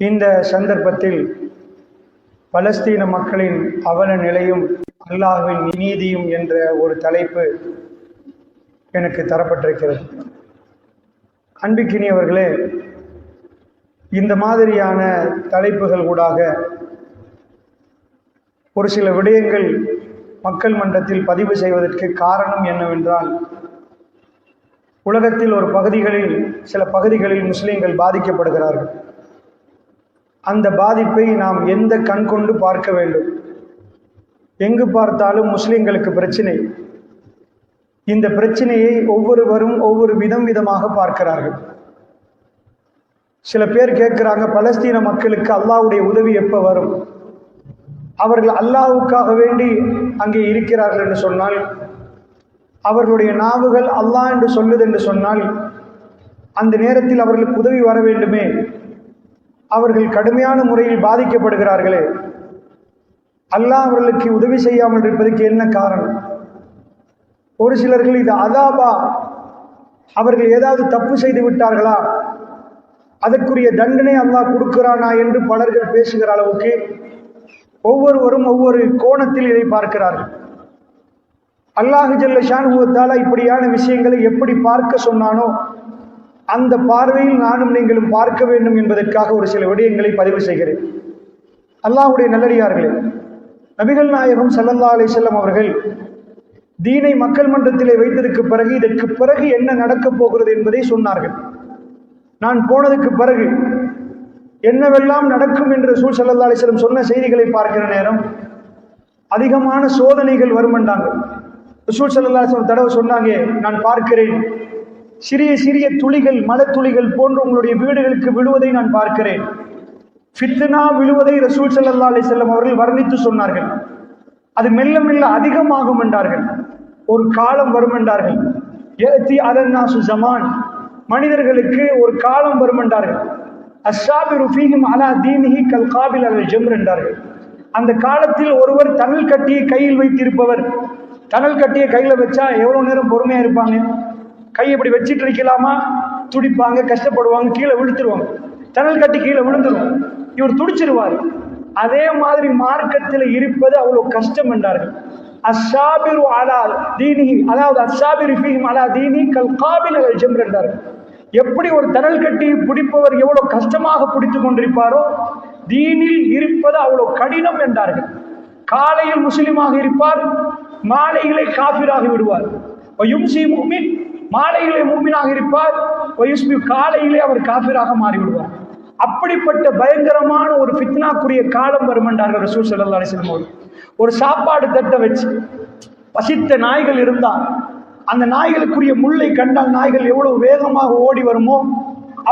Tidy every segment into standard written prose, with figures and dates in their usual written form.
இந்த சந்தர்ப்பத்தில் பலஸ்தீன மக்களின் அவல நிலையும் அல்லாஹ்வின் நீதியும் என்ற ஒரு தலைப்பு எனக்கு தரப்பட்டிருக்கிறது. அன்பிக்கினியவர்களே, இந்த மாதிரியான தலைப்புகள் ஊடாக ஒரு சில விடயங்கள் மக்கள் மன்றத்தில் பதிவு செய்வதற்கு காரணம் என்னவென்றால், உலகத்தில் சில பகுதிகளில் முஸ்லிம்கள் பாதிக்கப்படுகிறார்கள். அந்த பாதிப்பை நாம் எந்த கண் கொண்டு பார்க்க வேண்டும்? எங்கு பார்த்தாலும் முஸ்லிம்களுக்கு பிரச்சனை. இந்த பிரச்சனையை ஒவ்வொருவரும் ஒவ்வொரு விதமாக பார்க்கிறார்கள். சில பேர் கேட்கிறாங்க, பலஸ்தீன மக்களுக்கு அல்லாஹ்வுடைய உதவி எப்போ வரும்? அவர்கள் அல்லாஹ்வுக்காக வேண்டி அங்கே இருக்கிறார்கள் என்று சொன்னால், அவர்களுடைய நாவுகள் அல்லாஹ் என்று சொல்லுது என்று சொன்னால், அந்த நேரத்தில் அவர்களுக்கு உதவி வர வேண்டுமே. அவர்கள் கடுமையான முறையில் பாதிக்கப்படுகிறார்களே, அல்லாஹ் அவர்களுக்கு உதவி செய்யாமல் இருப்பதற்கு என்ன காரணம்? ஒரு சிலர்கள் இது அதாபா, அவர்கள் ஏதாவது தப்பு செய்து விட்டார்களா, அதற்குரிய தண்டனை அல்லாஹ் கொடுக்கிறானா என்று பலர்கள் பேசுகிற அளவுக்கு ஒவ்வொருவரும் ஒவ்வொரு கோணத்தில் இதை பார்க்கிறார்கள். அல்லாஹ் ஜல்ல ஷானுஹு வ தஆலா இப்படியான விஷயங்களை எப்படி பார்க்க சொன்னானோ அந்த பார்வையில் நானும் நீங்களும் பார்க்க வேண்டும் என்பதற்காக ஒரு சில விடயங்களை பதிவு செய்கிறேன். அல்லாஹ்வுடைய நல்லடியார்களே, நபிகள் நாயகம் ஸல்லல்லாஹு அலைஹி வஸல்லம் அவர்கள் தீனை மக்கள் மன்றத்திலே வைத்ததற்கு பிறகு இதற்கு பிறகு என்ன நடக்கப் போகிறது என்பதை சொன்னார்கள். நான் போனதுக்கு பிறகு என்னவெல்லாம் நடக்கும் என்று ரசூல் ஸல்லல்லாஹு அலைஹி வஸல்லம் சொன்ன செய்திகளை பார்க்கிற நேரம் அதிகமான சோதனைகள் வருமென்றாங்க. ரசூல் ஸல்லல்லாஹு அலைஹி வஸல்லம் தடவை சொன்னாங்க, நான் பார்க்கிறேன் சிறிய சிறிய துளிகள், மலத்துளிகள் போன்று உங்களுடைய வீடுகளுக்கு விழுவதை நான் பார்க்கிறேன். ஃபித்னா விழுவதை ரசூல் ஸல்லல்லாஹு அலைஹி வஸல்லம் அவர்கள் வர்ணித்து சொன்னார்கள். அது மெல்ல மெல்ல அதிகமாகும் என்றார்கள். ஒரு காலம் வரும் என்றார்கள். யஅதி அலன்னாசு ஸமான், மனிதர்களுக்கு ஒரு காலம் வரும் என்றார்கள். அஸ்ஸாபிரு ஃபீஹிம் அலா தீனிஹி கல் காபில் அலல் ஜம்ர் என்றார்கள். அந்த காலத்தில் ஒருவர் தணல் கட்டியை கையில் வைத்திருப்பவர், தணல் கட்டியை கையில வச்சா எவ்வளவு நேரம் பொறுமையா இருப்பாங்க? கையை இப்படி வச்சிட்டு இருக்கலாமா? துடிப்பாங்க, கஷ்டப்படுவாங்க, கீழே விழுத்துருவாங்க. தணல் கட்டி கீழே விழுந்துரும், இவர் துடிச்சிருவார். அதே மாதிரி மார்க்கத்தில் இருப்பது அவ்வளவு கஷ்டம் என்றார்கள். அஸ்ஸாபிரு அலா தீனிஹி, அதாவது அஸ்ஸாபிரு ஃபீஹிம் அலா தீனிஹி கல் காபில் அலல் ஜம்ர் என்றார்கள். எப்படி ஒரு தணல் கட்டி பிடிப்பவர் எவ்வளவு கஷ்டமாக பிடித்துக் கொண்டிருப்பாரோ, தீனில் இருப்பது அவ்வளவு கடினம் என்றார்கள். காலையில் முஸ்லிமாக இருப்பார், மாலையிலே காபிராகி விடுவார். யும்சி முஃமின், மாலையிலே முஃமினாக இருப்பார், யுஸ்பி, காலையிலே அவர் காபிராக மாறிவிடுவார். அப்படிப்பட்ட பயங்கரமான ஒரு ஃபித்னாக்குரிய காலம் வரும் என்றார்கள் ரசூல் ஸல்லல்லாஹு அலைஹி வஸல்லம் அவர்கள். ஒரு சாப்பாடு தட்டை வச்சு பசித்த நாய்கள் இருந்தால், அந்த நாய்களுக்குரிய முள்ளை கண்டால் நாய்கள் எவ்வளவு வேகமாக ஓடி வருமோ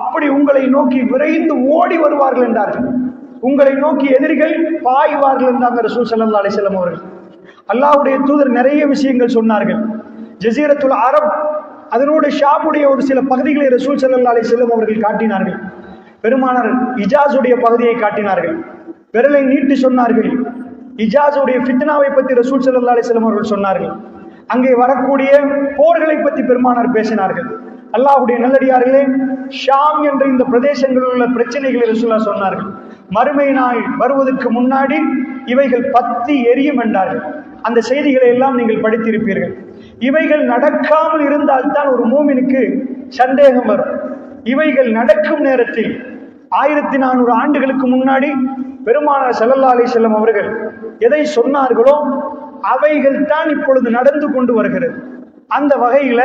அப்படி உங்களை நோக்கி விரைந்து ஓடி வருவார்கள் என்றார்கள். உங்களை நோக்கி எதிரிகள் பாய்வார்கள் என்றாங்க ரசூல் ஸல்லல்லாஹு அலைஹி வஸல்லம் அவர்கள். அல்லாஹ்வுடைய தூதர் நிறைய விஷயங்கள் சொன்னார்கள். ஜஸீரத்துல் அரப், அதனுடைய ஷாமுடைய ஒரு சில பகுதிகளை ரசூல் ஸல்லல்லாஹு அலைஹி வஸல்லம் அவர்கள் காட்டினார்கள். பெருமானார் இஜாஸுடைய பகுதியை காட்டினார்கள். விரலை நீட்டி சொன்னார்கள். இஜாஸுடைய ஃபித்னாவை பற்றி ரசூல் ஸல்லல்லாஹு அலைஹி வஸல்லம் அவர்கள் சொன்னார்கள். அங்கே வரக்கூடிய போர்களை பற்றி பெருமானார் பேசினார்கள். அல்லாஹ்வுடைய நல்லடியார்களே, ஷாம் என்ற இந்த பிரதேசங்களில் உள்ள பிரச்சனைகளை ரசூலுல்லாஹ் சொன்னார்கள். மறுமை நாள் வருவதற்கு முன்னாடி இவைகள் பத்தி எரியும் என்றார்கள். அந்த செய்திகளை எல்லாம் நீங்கள் படித்திருப்பீர்கள். இவைகள் நடக்காமல் இருந்தால்தான் ஒரு மூமினுக்கு சந்தேகம் வரும். இவைகள் நடக்கும் நேரத்தில் 1400 ஆண்டுகளுக்கு முன்னாடி பெருமானார் ஸல்லல்லாஹு அலைஹி வஸல்லம் அவர்கள் எதை சொன்னார்களோ அவைகள் தான் இப்பொழுது நடந்து கொண்டு வருகிறது. அந்த வகையில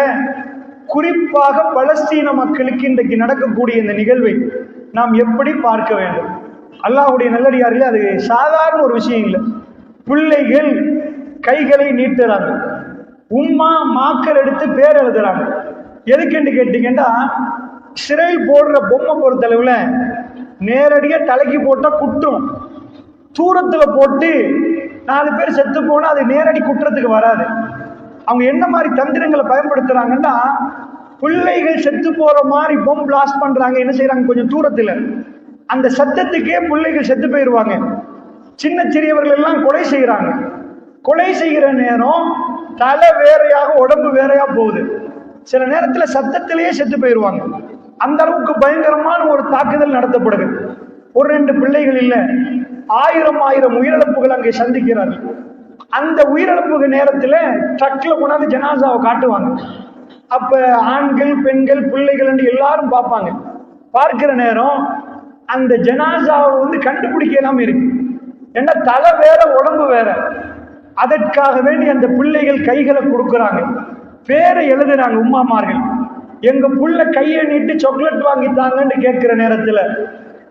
குறிப்பாக பலஸ்தீன மக்களுக்கு இன்றைக்கு நடக்கக்கூடிய இந்த நிகழ்வை நாம் எப்படி பார்க்க வேண்டும்? அல்லாஹ்வுடைய நல்லடியார்களே, அது சாதாரண ஒரு விஷயம் இல்லை. பிள்ளைகள் கைகளை நீட்டுறாங்க, உம்மா மாக்கள் எடுத்து பேர் எழுதுறாங்க. எதுக்குன்னு கேட்டீங்கன்னா, சிறையில் போடுற பொம்மை பொறுத்தளவுல நேரடியா தலைக்கு போட்டா குற்றம், தூரத்துல போட்டு 4 பேர் செத்து போனா அது நேரடி குற்றத்துக்கு வராது. அவங்க என்ன மாதிரி தந்திரங்களை பயன்படுத்துறாங்கன்னா, பிள்ளைகள் செத்து போற மாதிரி பொம் பிளாஸ்ட் பண்றாங்க. என்ன செய்யறாங்க? கொஞ்சம் தூரத்துல அந்த சத்தத்துக்கே பிள்ளைகள் செத்து போயிடுவாங்க. சின்ன சிறியவர்கள் எல்லாம் கொலை செய்யறாங்க. கொலை செய்கிற நேரம் தலை வேறையாக உடம்பு வேறையா போகுது. சில நேரத்துல சத்தத்திலேயே செத்து போயிடுவாங்க. அந்த அளவுக்கு பயங்கரமான ஒரு தாக்குதல் நடத்தப்படுது. ஒரு ரெண்டு பிள்ளைகள் இல்ல, ஆயிரம் உயிரிழப்புகள் அங்கே சந்திக்கிறார்கள். அந்த உயிரிழப்பு நேரத்தில் ட்ரக்ல கொண்டாந்து ஜனாசாவை காட்டுவாங்க. அப்ப ஆண்கள் பெண்கள் பிள்ளைகள் என்று எல்லாரும் பார்ப்பாங்க. பார்க்கிற நேரம் அந்த ஜனாசாவை கண்டுபிடிக்க இல்லாம இருக்கு. ஏன்னா தலை வேற உடம்பு வேற. அதற்காக வேண்டி அந்த பிள்ளைகள் கைகளை கொடுக்குறாங்க, பேரை எழுதுறாங்க. உம்மாமார்கள் எங்க புள்ள கையை நீட்டு சாக்லேட் வாங்கித்தாங்கன்னு கேட்கிற நேரத்துல,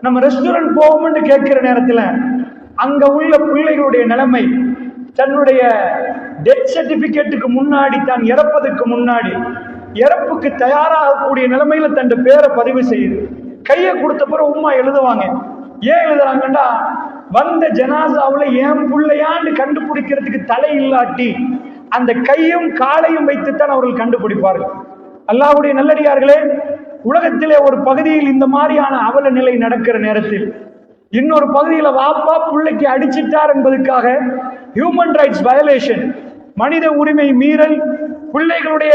நம்ம ரெஸ்டாரண்ட் போவோம்னு கேட்கிற நேரத்துல, அங்க உள்ள பிள்ளைகளுடைய நிலைமை தன்னுடைய டெத் சர்டிபிகேட்டுக்கு முன்னாடி, தான் இறப்பதற்கு முன்னாடி, இறப்புக்கு தயாராகக்கூடிய நிலைமையில தன் பேரை பதிவு செய்யுது. கையை கொடுத்த பிறகு உம்மா எழுதுவாங்க. ஏன் எழுதுறாங்கன்னா, வந்த ஜனாசாவுல ஏன் பிள்ளையான்னு கண்டுபிடிக்கிறதுக்கு தலை இல்லாட்டி அந்த கையும் காலையும் வைத்துத்தான் அவர்கள் கண்டுபிடிப்பார்கள். அல்லாஹ்வுடைய நல்லடியார்களே, உலகத்திலே ஒரு பகுதியில் இந்த மாதிரியான அவல நிலை நடக்கிற நேரத்தில் இன்னொரு பகுதியில வாப்பா பிள்ளைக்கு அடிச்சிட்டார் என்பதற்காக ஹியூமன் ரைட்ஸ் வயலேஷன், மனித உரிமை மீறல், பிள்ளைகளுடைய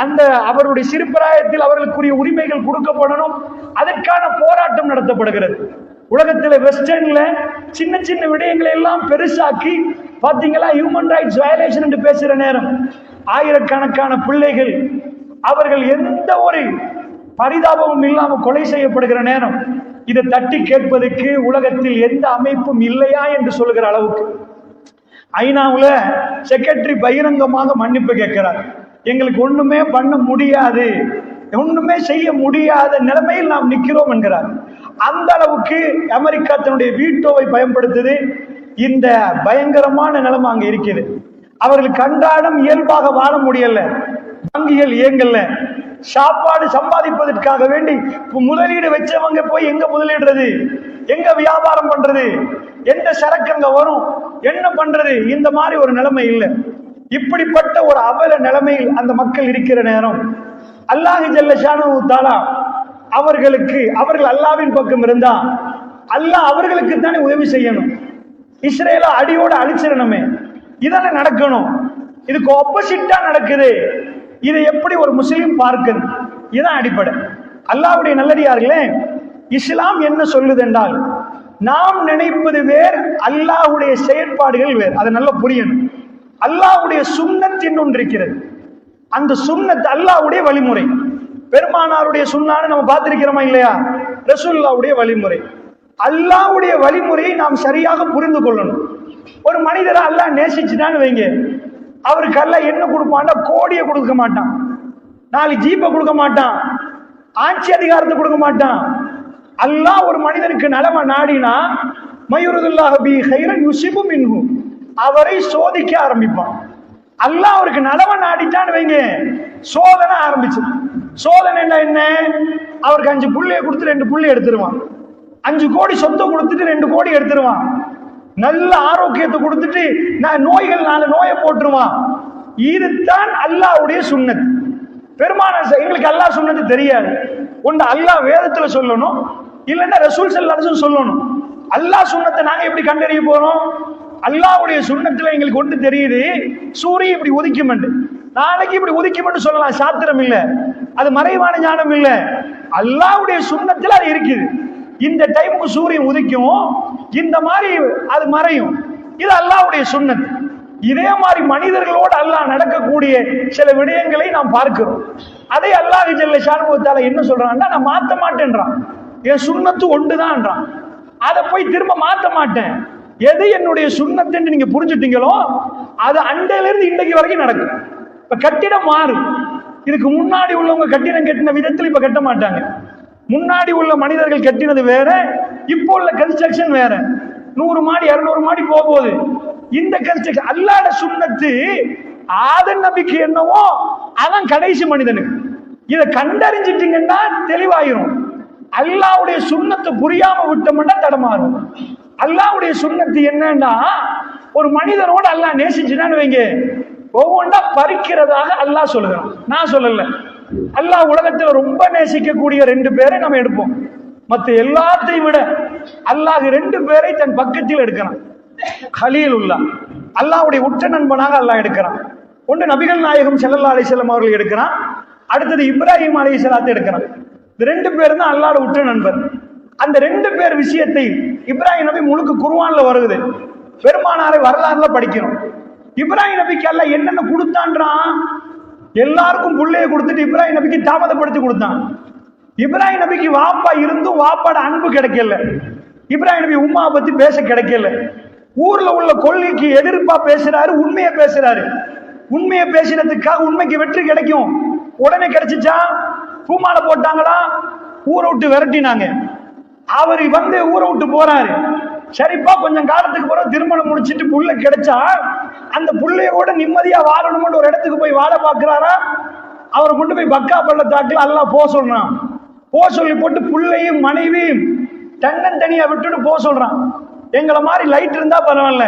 அந்த அவருடைய சிறுபிராயத்தில் அவர்களுக்குரிய உரிமைகள் கொடுக்கப்படணும், அதற்கான போராட்டம் நடத்தப்படுகிறது. உலகத்தில் வெஸ்டர்ன்ல சின்ன சின்ன விடயங்களை எல்லாம் பெருசாக்கி பாத்தீங்களா, ஹியூமன் ரைட்ஸ் வயலேஷன் என்று பேசுற நேரம் ஆயிரக்கணக்கான பிள்ளைகள் அவர்கள் எந்த ஒரு பரிதாபமும் இல்லாமல் கொலை செய்யப்படுகிற நேரம் இதை தட்டி கேட்பதற்கு உலகத்தில் எந்த அமைப்பும் இல்லையா என்று சொல்லுகிற அளவுக்கு ஐநாவுல செக்ரட்டரி பகிரங்கமாக மன்னிப்பு கேட்கிறார். எங்களுக்கு ஒண்ணுமே பண்ண முடியாது, ஒண்ணுமே செய்ய முடியாத நிலைமையில் நாம் நிற்கிறோம் என்கிறார். அந்த அளவுக்கு அமெரிக்கா தன்னுடைய வீட்டோவை பயன்படுத்துது. இந்த பயங்கரமான நிலைமை அங்க இருக்குது. அவர்களுக்கு அன்றாடம் இயல்பாக வாழ முடியல, வங்கிகள் இயங்கல, சாப்பாடு சம்பாதிப்பதற்காக வேண்டி முதலீடு வச்சவங்க போய் எங்க முதலீடுறது, எங்க வியாபாரம் பண்றது, எந்த சரக்கு அங்க வரும், என்ன பண்றது, இந்த மாதிரி ஒரு நிலைமை இல்லை. இப்படிப்பட்ட ஒரு அவல நிலைமையில் அந்த மக்கள் இருக்கிற நேரம் அல்லாஹ் ஜல்ல ஷானஹு தஆலா அவர்கள் அல்லாஹ்வின் பக்கம் இருந்தா அல்லாஹ் அவர்களுக்கு தானே உதவி செய்யணும். இஸ்ரேலை அடியோட அழிச்சிடணுமே, இதெல்லாம் நடக்கணும். இதுக்கு ஆப்போசிட்டா நடக்குது. இதை எப்படி ஒரு முஸ்லீம் பார்க்குது? இதுதான் அடிப்படை. அல்லாஹ்வுடைய நல்லடியார்களே, இஸ்லாம் என்ன சொல்லுது என்றால், நாம் நினைப்பது வேறு, அல்லாஹ்வுடைய செயற்பாடுகள் வேறு. அதை நல்லா புரியணும். அல்லாஹ்வுடைய சுன்னத் என்று ஒன்று இருக்கிறது. அந்த சுன்னத் அல்லாஹ்வுடைய வழிமுறை. பெருமானாருடைய சுன்னான்னு நம்ம பார்த்திருக்கிறோமா இல்லையா? ரசூலுல்லாஹ்வுடைய வழிமுறை. அல்லாஹ்வுடைய வழிமுறையை நாம் சரியாக புரிந்து கொள்ளணும். ஒரு மனிதரை அல்லாஹ் நேசிச்சுட்டான்னு வைங்க, அவருக்கு அல்லாஹ் என்ன கொடுப்பான்னா கோடியை கொடுக்க மாட்டான், 4 ஜீப்பை கொடுக்க மாட்டான், ஆட்சி அதிகாரத்தை கொடுக்க மாட்டான். அல்லாஹ் ஒரு மனிதனுக்கு நலம நாடினா மயூருதுல்லாஹ் பி கைரன் யுஸிபு மின்ஹு, அவரை சோதிக்க ஆரம்பிப்பான். அல்லாஹ் அவருக்கு நலம நாடிட்டான்னு வைங்க, சோதனை ஆரம்பிச்சு. சோதனை என்ன? அவருக்கு 5 புள்ளைய கொடுத்து 2 புள்ளி எடுத்துருவான், 5 கோடி சொத்தை கொடுத்துட்டு 2 கோடி எடுத்துருவான், நல்ல ஆரோக்கியத்தை கொடுத்துட்டு நோய்கள் 4 நோயை போட்டுருவான். இதுதான் அல்லாஹ்வுடைய சுன்னத். பெருமானார் எங்களுக்கு அல்லாஹ் சுன்னத்து தெரியாது. ஒன்று அல்லாஹ் வேதத்துல சொல்லணும், இல்லைன்னா ரசூல் ஸல்லல்லாஹு அலைஹி வஸல்லம் சொல்லணும். அல்லாஹ் சுன்னத்தை நாங்க எப்படி கண்டறிய போறோம்? அல்லாஹ்வுடைய சுன்னத்துல எங்களுக்கு ஒன்று தெரியுது, சூரியன் இப்படி உதிக்கும், நாளைக்கு இப்படி உதிக்கும் சொல்லலாம், சாத்திரம் இல்லை, அது மறைவான ஞானம் இல்லை. அல்லாஹ்வுடைய சுன்னத்துல அது இருக்குது. இந்த டைமுக்கு சூரியன் உதிக்கும், இந்த மாதிரி அது மறையும். இது அல்லாஹ்வுடைய சுன்னத். இதே மாதிரி மனிதர்களோடு அல்லாஹ் நடக்கக்கூடிய சில விடயங்களை நாம் பார்க்கிறோம். அதை அல்லாஹ் ஜல்ல ஷானஹு தஆலா என்ன சொல்றான்னா, நான் மாற்ற மாட்டேன்றான், என் சுன்னத்து ஒன்றுதான்றான், அதை போய் திரும்ப மாற்ற மாட்டேன். எது என்னுடைய சுன்னத்து என்று நீங்க புரிஞ்சுட்டீங்களோ அது அண்டையிலிருந்து இன்றைக்கு வரைக்கும் நடக்கும். இப்ப கட்டிடம் மாறும். இதுக்கு முன்னாடி உள்ளவங்க கட்டிடம் கட்டின விதத்தில் இப்ப கட்ட மாட்டாங்க. முன்னாடி உள்ள மனிதர்கள் கட்டினது வேற, இப்போ உள்ள கன்ஸ்ட்ரக்ஷன் வேற. 100 மாடி 200 மாடி போகுது. இந்த கன்ஸ்ட்ரக்ஷன் அல்லாஹ்வுடைய சுன்னத்து ஆதம் நபிக்கு என்னவோ அதான் கடைசி மனிதனுக்கு. இதை கண்டறிஞ்சிட்டீங்கன்னா தெளிவாயிரும். அல்லாஹ்வுடைய சுன்னத்தை புரியாம விட்டோம்னா தடமாறும். அல்லாஹ்வுடைய சுன்னத்து என்னன்னா, ஒரு மனிதனோடு அல்லாஹ் நேசிச்சுட்டான்னு வைங்க, ஒவ்வொன்றா பறிக்கிறதாக அல்லாஹ் சொல்லுகிறான், நான் சொல்லல. அல்லாஹ் உலகத்தில் ரொம்ப நேசிக்கக்கூடிய 2 பேரை நம்ம எடுப்போம். மற்ற எல்லாத்தையும் விட அல்லாஹ் 2 பேரை தன் பக்கத்தில் எடுக்கிறான். கலீலுல்லாஹ், அல்லாஹ்வுடைய உற்ற நண்பனாக அல்லாஹ் எடுக்கிறான். ஒன்று நபிகள் நாயகம் ஸல்லல்லாஹு அலைஹி வஸல்லம் அவர்கள் எடுக்கிறான், அடுத்தது இப்ராஹிம் அலைஹிஸ்ஸலாத்தை எடுக்கிறான். இந்த 2 பேரும் தான் அல்லாஹ்வுடைய உற்ற நண்பர். அந்த 2 பேர் விஷயத்தை இப்ராஹிம் நபி முழுக்க குர்ஆன்ல வருது. பெருமானாரை வரலாறுல படிக்கிறோம். இப்ராஹிம் நபிக்கு அல்லாஹ் என்னென்ன கொடுத்தான்றான்? எல்லாருக்கும் புள்ளைய கொடுத்துட்டு இப்ராஹிம் நபிக்கு தாமதப்படுத்தி கொடுத்தான். இப்ராஹிம் நபிக்கு வாப்பா இருந்தும் வாப்பாட அன்பு கிடைக்கல. இப்ராஹிம் நபி உம்மா பத்தி பேச கிடைக்கல. ஊர்ல உள்ள கொள்கைக்கு எதிர்ப்பா பேசுறாரு, உண்மையை பேசுறாரு. உண்மையை பேசினதுக்காக உண்மைக்கு வெற்றி கிடைக்கும். உடனே கிடைச்சிச்சா? பூமாலை போட்டாங்களா? ஊரை விட்டு விரட்டினாங்க. அவர் ஊரை விட்டு போறாரு. சரிப்பா, கொஞ்சம் காலத்துக்கு பிறகு திருமணம் முடிச்சிட்டு புள்ள கிடைச்சா அந்த புள்ளையோட நிம்மதியா வாழணும்னு ஒரு இடத்துக்கு போய் வாழ பாக்குறாரா? அவரை கொண்டு போய் பக்கா பள்ளத்தாக்குல அல்லாஹ் போக சொல்றான். போ சொல்லி போட்டு புள்ளையும் மனைவியும் தன்னந்தனியா விட்டுட்டு போக சொல்றான். எங்களை மாதிரி லைட் இருந்தா பரவாயில்ல,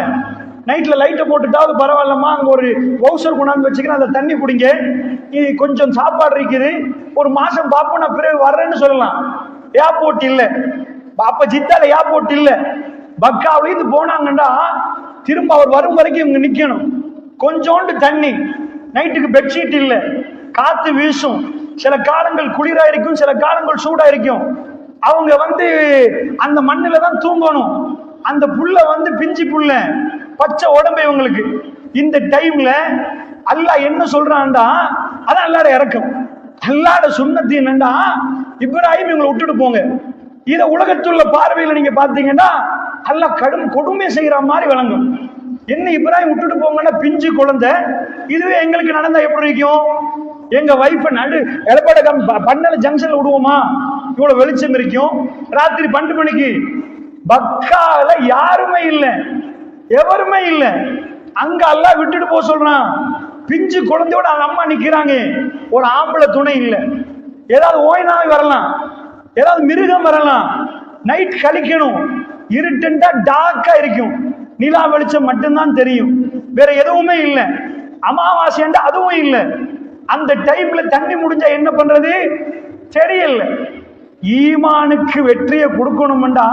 நைட்ல லைட்டை போட்டுட்டாவது பரவாயில்லம்மா, அங்க ஒரு பவுசர் கொண்டாந்து வச்சுக்கிறேன், அதை தண்ணி குடிங்க, கொஞ்சம் சாப்பாடு இருக்குது, ஒரு மாசம் பாப்போம், நான் பிறகு வர்றேன்னு சொல்லலாம். ஏர்போர்ட் இல்ல, அப்ப ஜித்தால ஏர்போர்ட் இல்ல. பக்காவிலிருந்து போனாங்கன்னா திரும்ப அவர் வரும் வரைக்கும் இவங்க நிக்கணும். கொஞ்சோண்டு தண்ணி, நைட்டுக்கு பெட்ஷீட் இல்ல, காத்து வீசும், சில காலங்கள் குளிரா இருக்கும், சில காலங்கள் சூடா இருக்கும். அவங்க அந்த மண்ணில தான் தூங்கணும். அந்த புள்ள பிஞ்சு புள்ள, பச்சை உடம்பு இவங்களுக்கு. இந்த டைம்ல அல்லாஹ் என்ன சொல்றான்டா, அதான் அல்லாஹ்ட இறக்கம். அல்லாஹ்ட சுன்னத்து என்னண்டா, இப்ராஹிம் இவங்களை விட்டுட்டு போங்க. இத உலகத்துள்ள பார்வையில நீங்க பாத்தீங்கன்னா அல்லாஹ் கடும் கொடுமை செய்யற மாதிரி விளங்கும். என்ன இப்ராஹிம் விட்டுட்டு போங்கன்னா பிஞ்சு குழந்தை, இதுவே எங்களுக்கு நடந்தா எப்படி இருக்கும்? எங்க வைஃப் நடு எடப்பாடி பண்ணல ஜங்ஷன்ல விடுவோமா? இவ்வளவு வெளிச்சம் இருக்கும், ராத்திரி 12 மணிக்கு பக்கால யாருமே இல்ல, எவருமே இல்ல. அங்க அல்லாஹ் விட்டுட்டு போக சொல்றான். பிஞ்சு குழந்தையோட அவங்க அம்மா நிக்கிறாங்க, ஒரு ஆம்பளை துணை இல்ல. ஏதாவது ஓய்னாவே வரலாம், ஏதாவது மிருகம் வரலாம். நைட் கழிக்கணும், இருட்டுண்டா டார்க்கா இருக்கும், நிலா வெளிச்சம் மட்டும்தான் தெரியும், வேற எதுவுமே இல்ல. அமாவாசைண்டா அதுவும் இல்ல. அந்த டைம்ல தண்ணி முடிஞ்சா என்ன பண்றது தெரியல. ஈமானுக்கு வெற்றியை கொடுக்கணும்டா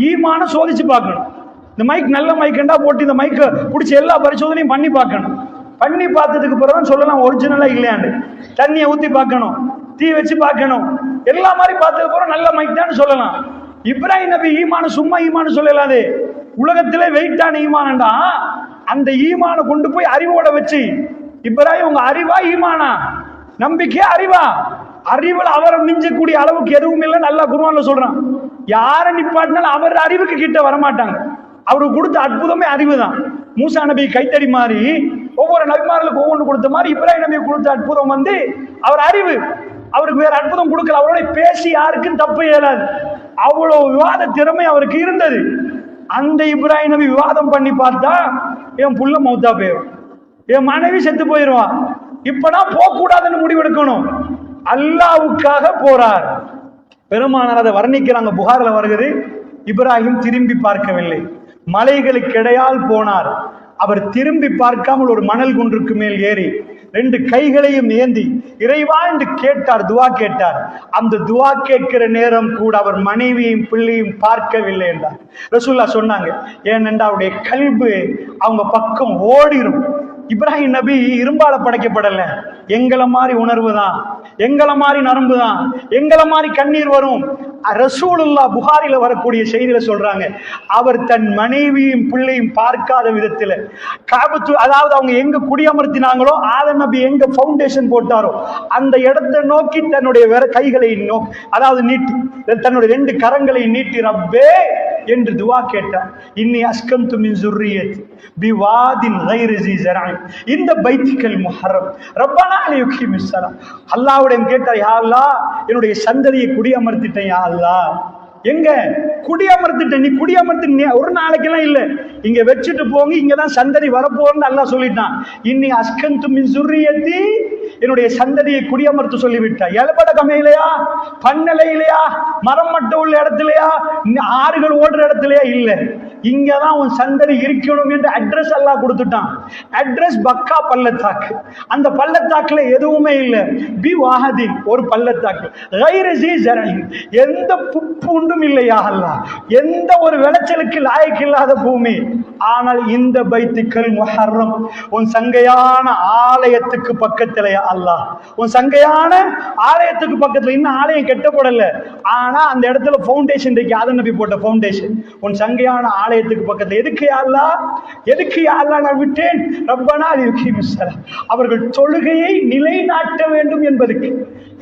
ஈமான சோதிச்சு பார்க்கணும். இந்த மைக் நல்ல மைக்கண்டா போட்டு இந்த மைக்க பிடிச்சி எல்லா பரிசோதனையும் பண்ணி பார்க்கணும். பண்ணி பார்த்ததுக்கு பிறகு சொல்லலாம் ஒரிஜினலா இல்லையாண்டு. தண்ணியை ஊத்தி பார்க்கணும், தீ வச்சு பார்க்கணும், எல்லா மாதிரி பார்த்ததுக்கு பிறகு நல்ல மைக் தான் சொல்லலாம். இப்ராஹிம் நபி ஈமான சும்மா ஈமானு சொல்லலாது, உலகத்திலே வெயிட்டான ஈமானண்டா. அந்த ஈமான கொண்டு போய் அறிவோட வச்சு, இப்ராஹிம் உங்க அறிவா ஈமானா, நம்பிக்கையா அறிவா? அறிவுல அவரை மிஞ்சக்கூடிய அளவுக்கு எதுவும் இல்லை. நல்லா குர்ஆன்ல சொல்றான். யாரை நிப்பாட்டினாலும் அவர் அறிவுக்கு கிட்ட வரமாட்டாங்க. அவருக்கு கொடுத்த அற்புதமே அறிவு தான். மூசா நபி கைத்தடி மாதிரி ஒவ்வொரு நபிமார்களுக்கு ஒவ்வொன்று கொடுத்த மாதிரி இப்ராஹிம் நபி கொடுத்த அற்புதம் அவர் அறிவு. அவருக்கு வேற அற்புதம் கொடுக்கல. அவரோட பேசி யாருக்கும் தப்பு இயலாது, அவ்வளவு விவாத திறமை அவருக்கு இருந்தது. அந்த இப்ராஹிம் நபி விவாதம் பண்ணி பார்த்தா என் புள்ள மௌத்தா போயிடும், என் மனைவி செத்து போயிடுவான், இப்பதான் போக கூடாதுன்னு முடிவெடுக்கணும். அல்லாஹ்வுக்காக போறார். பெருமானார் அதை வர்ணிக்கிறாங்க, புகார்ல வருகிறது. இப்ராஹிம் திரும்பி பார்க்கவில்லை, மலைகளுக்கு இடையால் போனார். அவர் திரும்பி பார்க்காமல் ஒரு மணல் குன்றுக்கு மேல் ஏறி 2 கைகளையும் ஏந்தி இறைவா என்று கேட்டார், துவா கேட்டார். அந்த துவா கேட்கிற நேரம் கூட அவர் மனைவியையும் பிள்ளையும் பார்க்கவில்லை என்றார். ரசூலுல்லாஹ் சொன்னாங்க, ஏனென்றா அவருடைய கல்பு அவங்க பக்கம் ஓடிரும். இப்ராஹிம் நபி இரும்பால படைக்கப்படல, எங்களை மாதிரி உணர்வு தான், எங்களை மாதிரி நரம்பு தான், எங்களை மாதிரி கண்ணீர் வரும். ரசூலுல்லாஹ் புகாரில வரக்கூடிய செய்தியில சொல்றாங்க, அவர் தன் மனைவியும் பிள்ளையும் பார்க்காத விதத்துல காபத்து, அதாவது அவங்க எங்க குடியமர்த்தினாங்களோ, ஆதம் நபி எங்க ஃபவுண்டேஷன் போட்டாரோ அந்த இடத்தை நோக்கி தன்னுடைய கைகளை அதாவது நீட்டி, தன்னுடைய 2 கரங்களை நீட்டி ரப்பே என்று துவா கேட்டார். இன்னி அஸ்கந்து மின் ஸுர்ரியத்தி பிவாதின் கைரி ஸீ ஸரஅ இந்த பைத்திக்கல் முஹர்ரம் ரப்பனா லியுகீமிஸ் ஸலா. அல்லாஹ்விடம் கேட்டார், யா அல்லாஹ் என்னுடைய சந்ததியை குடியமர்த்திட்டேன், யா அல்லாஹ். எங்க குடியமர்த்திட்ட? நீ குடியமர்த்தி ஒரு நாளைக்கெல்லாம் இல்ல, இங்க வச்சுட்டு போங்க, இங்கதான் சந்ததி வரப்போன்னு அல்லாஹ் சொல்லிட்டான். இன்னி அஸ்கந்து மின் ஸுர்ரியத்தி, என்னுடைய சந்ததியை குடியமர்த்து சொல்லிவிட்டா. எலபட கமையிலையா, பண்ணலையிலையா, மரம் மட்டும் உள்ள இடத்துலயா, ஆறுகள் ஓடுற இடத்துலயா இல்ல, இங்கதான் உன் சந்ததி இருக்கணும் என்று அட்ரஸ் எல்லாம் கொடுத்துட்டான். அட்ரஸ் பக்கா பள்ளத்தாக்கு. அந்த பள்ளத்தாக்குல எதுவுமே இல்லை. பி வாஹதின், ஒரு பள்ளத்தாக்கு. எந்த புப்புண்டும் இல்லையா அல்லாஹ், எந்த ஒரு விளைச்சலுக்கு லாயக்கு இல்லாத பூமி. ஆனால் இந்த பைத்துக்கள் முஹர்ரம், உன் சங்கையான ஆலயத்துக்கு பக்கத்திலேயா அல்லாஹ், உன் சங்கையான ஆலயத்துக்கு பக்கத்துல. இன்னும் ஆலயம் கெட்டப்படல, ஆனா அந்த இடத்துல பவுண்டேஷன் இருக்கு. ஆதம் நபி போட்ட பவுண்டேஷன் உன் சங்கையான ஆலயத்துக்கு பக்கத்துல. எதுக்கு யா அல்லாஹ், எதுக்கு யா அல்லாஹ் நான் விட்டேன்? ரப்பனா லியுகீமுஸ்ஸலாம், அவர்கள் தொழுகையை நிலைநாட்ட வேண்டும் என்பதுக்கு.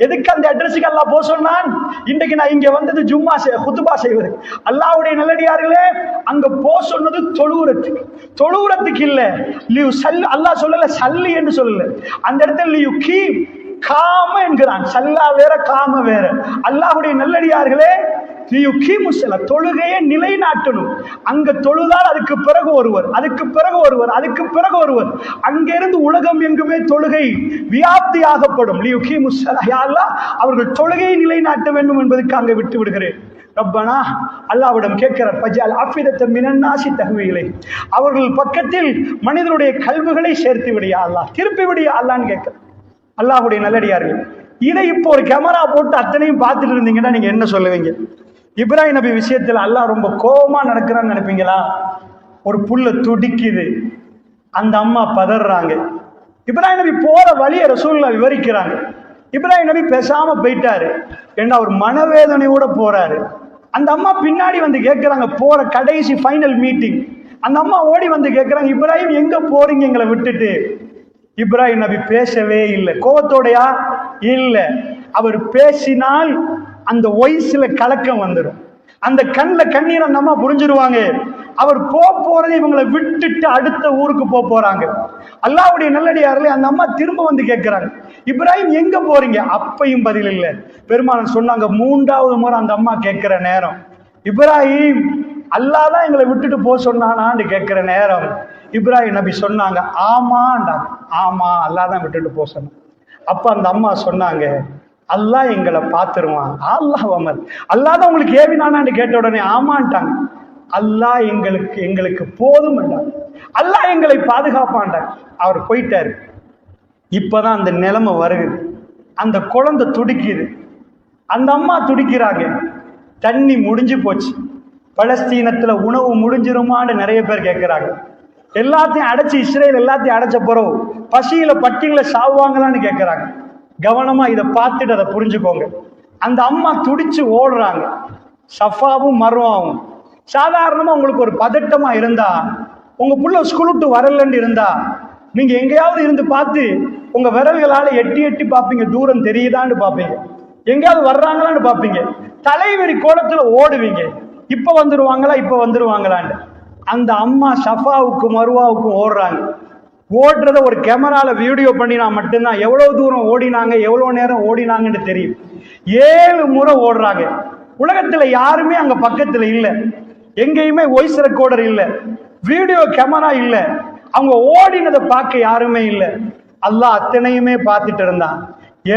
எதுக்கு அந்த அட்ரஸுக்கு அல்லாஹ் போக சொன்னான்? இன்றைக்கு நான் இங்க வந்தது ஜும்மா குத்துபா செய்வது. அல்லாஹ்வுடைய நல்லடியார்களே, அங்க போக சொன்னது தொழுவுறதுக்கு. தொழுவுறதுக்கு இல்ல. லியு சல், அல்லாஹ் சொல்லல சல்லி என்று சொல்லல. அந்த இடத்துல லியு கீ காம என்கிறான். சல்லா வேற காம வேற. அல்லாஹ்வுடைய நல்லடியார்களே, தொழுகையை நிலைநாட்டணும். அங்க தொழுதால் அதுக்கு பிறகு ஒருவர், அதுக்கு பிறகு ஒருவர், அதுக்கு பிறகு ஒருவர். அங்கிருந்து உலகம் எங்குமே தொழுகை வியாப்தியாகப்படும். அவர்கள் தொழுகையை நிலைநாட்ட வேண்டும் என்பதற்கு அங்கே விட்டு விடுகிறேன். ரப்பனா, அல்லாஹ்விடம் கேட்கிறார், பஜால் ஆஃபிதத்த மினன்னாசி தஹ்வீலை, அவர்கள் பக்கத்தில் மனிதனுடைய கல்விகளை சேர்த்து விடியா அல்லாஹ், திருப்பி விடியா அல்லான்னு கேட்கிறார். அல்லாஹ்வுடைய நல்லடியார்கள், இதை இப்போ ஒரு கேமரா போட்டு அத்தனையும் பார்த்துட்டு இருந்தீங்கன்னா நீங்க என்ன சொல்லுவீங்க? இப்ராஹிம் நபி விஷயத்துல அல்லாஹ் ரொம்ப கோபமா நடக்கிறான்னு நினைப்பீங்களா? ஒரு புல்ல துடிக்குது, அந்த அம்மா பதறாங்க. இப்ராஹிம் நபி போற வழியை ரசூலுல்லாஹ் விவரிக்கிறாங்க. இப்ராஹிம் நபி பேசாம போயிட்டாரு, ஏன்னா ஒரு மனவேதனையோட போறாரு. அந்த அம்மா பின்னாடி வந்து கேட்கிறாங்க, போற கடைசி ஃபைனல் மீட்டிங். அந்த அம்மா ஓடி வந்து கேட்கிறாங்க, இப்ராஹிம் எங்க போறீங்க எங்களை விட்டுட்டு? இப்ராஹிம் நபி பேசவே இல்லை. கோபத்தோடையா? இல்லை. அவர் பேசினால் அந்த வயசுல கலக்கம் வந்துடும், அந்த கண்ணில் கண்ணீரை அந்த அம்மா புரிஞ்சிருவாங்க. அவர் போறதை இவங்களை விட்டுட்டு அடுத்த ஊருக்கு போறாங்க. அல்லாஹ்வுடைய நல்லடியார்களே, அந்த அம்மா திரும்ப வந்து கேட்கிறாங்க, இப்ராஹிம் எங்க போறீங்க? அப்பையும் பதில் இல்லை. பெருமாள் சொன்னாங்க, 3வது முறை அந்த அம்மா கேட்கிற நேரம், இப்ராஹிம் அல்லாஹ் தான் எங்களை விட்டுட்டு போக சொன்னானான்னு கேட்கிற நேரம், இப்ராஹிம் நபி சொன்னாங்க, ஆமாண்டா, ஆமா அல்லாஹ் தான் விட்டுட்டு போக சொன்னான். அப்ப அந்த அம்மா சொன்னாங்க, அல்லாஹ் எங்களை பார்த்துருவான். அல்லாஹ் அமர், அல்லாஹ் தான் உங்களுக்கு ஏவினானான்னு கேட்ட உடனே ஆமான்ட்டாங்க. அல்லாஹ் எங்களுக்கு போதும் என்றாங்க, அல்லாஹ் எங்களை பாதுகாப்பான்டாங்க. அவர் போயிட்டாரு. இப்பதான் அந்த நிலைமை வருது. அந்த குழந்தை துடிக்குது, அந்த அம்மா துடிக்கிறாங்க. தண்ணி முடிஞ்சு போச்சு. பலஸ்தீனத்துல உணவு முடிஞ்சிருமான்னு நிறைய பேர் கேட்கிறாங்க. எல்லாத்தையும் அடைச்சு, இஸ்ரேல் எல்லாத்தையும் அடைச்ச பிறகு பசியில பட்டியல சாவுவாங்களான்னு கேட்கிறாங்க. கவனமா இதை பார்த்துட்டு அதை புரிஞ்சுக்கோங்க. அந்த அம்மா துடிச்சு ஓடுறாங்க. சஃபாவும் மர்வாவும். சாதாரணமா உங்களுக்கு ஒரு பதட்டமா இருந்தா, உங்க புள்ள ஸ்கூல் விட்டு வரலன்னு இருந்தா, நீங்க எங்கேயாவது இருந்து பார்த்து உங்க விரல்களால எட்டி எட்டி பார்ப்பீங்க, தூரம் தெரியுதான்னு பார்ப்பீங்க, எங்கேயாவது வர்றாங்களான்னு பார்ப்பீங்க, தலைவரி கோலத்துல ஓடுவீங்க, இப்ப வந்துருவாங்களான்னு. அந்த அம்மா சஃபாவுக்கும் மர்வாவுக்கும் ஓடுறாங்க. ஓடுறத ஒரு கேமரால வீடியோ பண்ணினா மட்டும்தான் எவ்வளவு தூரம் ஓடினாங்க, எவ்வளவு நேரம் ஓடினாங்கன்னு தெரியும். 7 முறை ஓடுறாங்க. உலகத்துல யாருமே அங்க பக்கத்துல இல்லை, எங்கேயுமே வாய்ஸ் ரெக்கார்டர் இல்லை, வீடியோ கேமரா இல்லை, அவங்க ஓடினதை பார்க்க யாருமே இல்லை. அல்லாஹ் அத்தனையுமே பார்த்துட்டு இருந்தான்.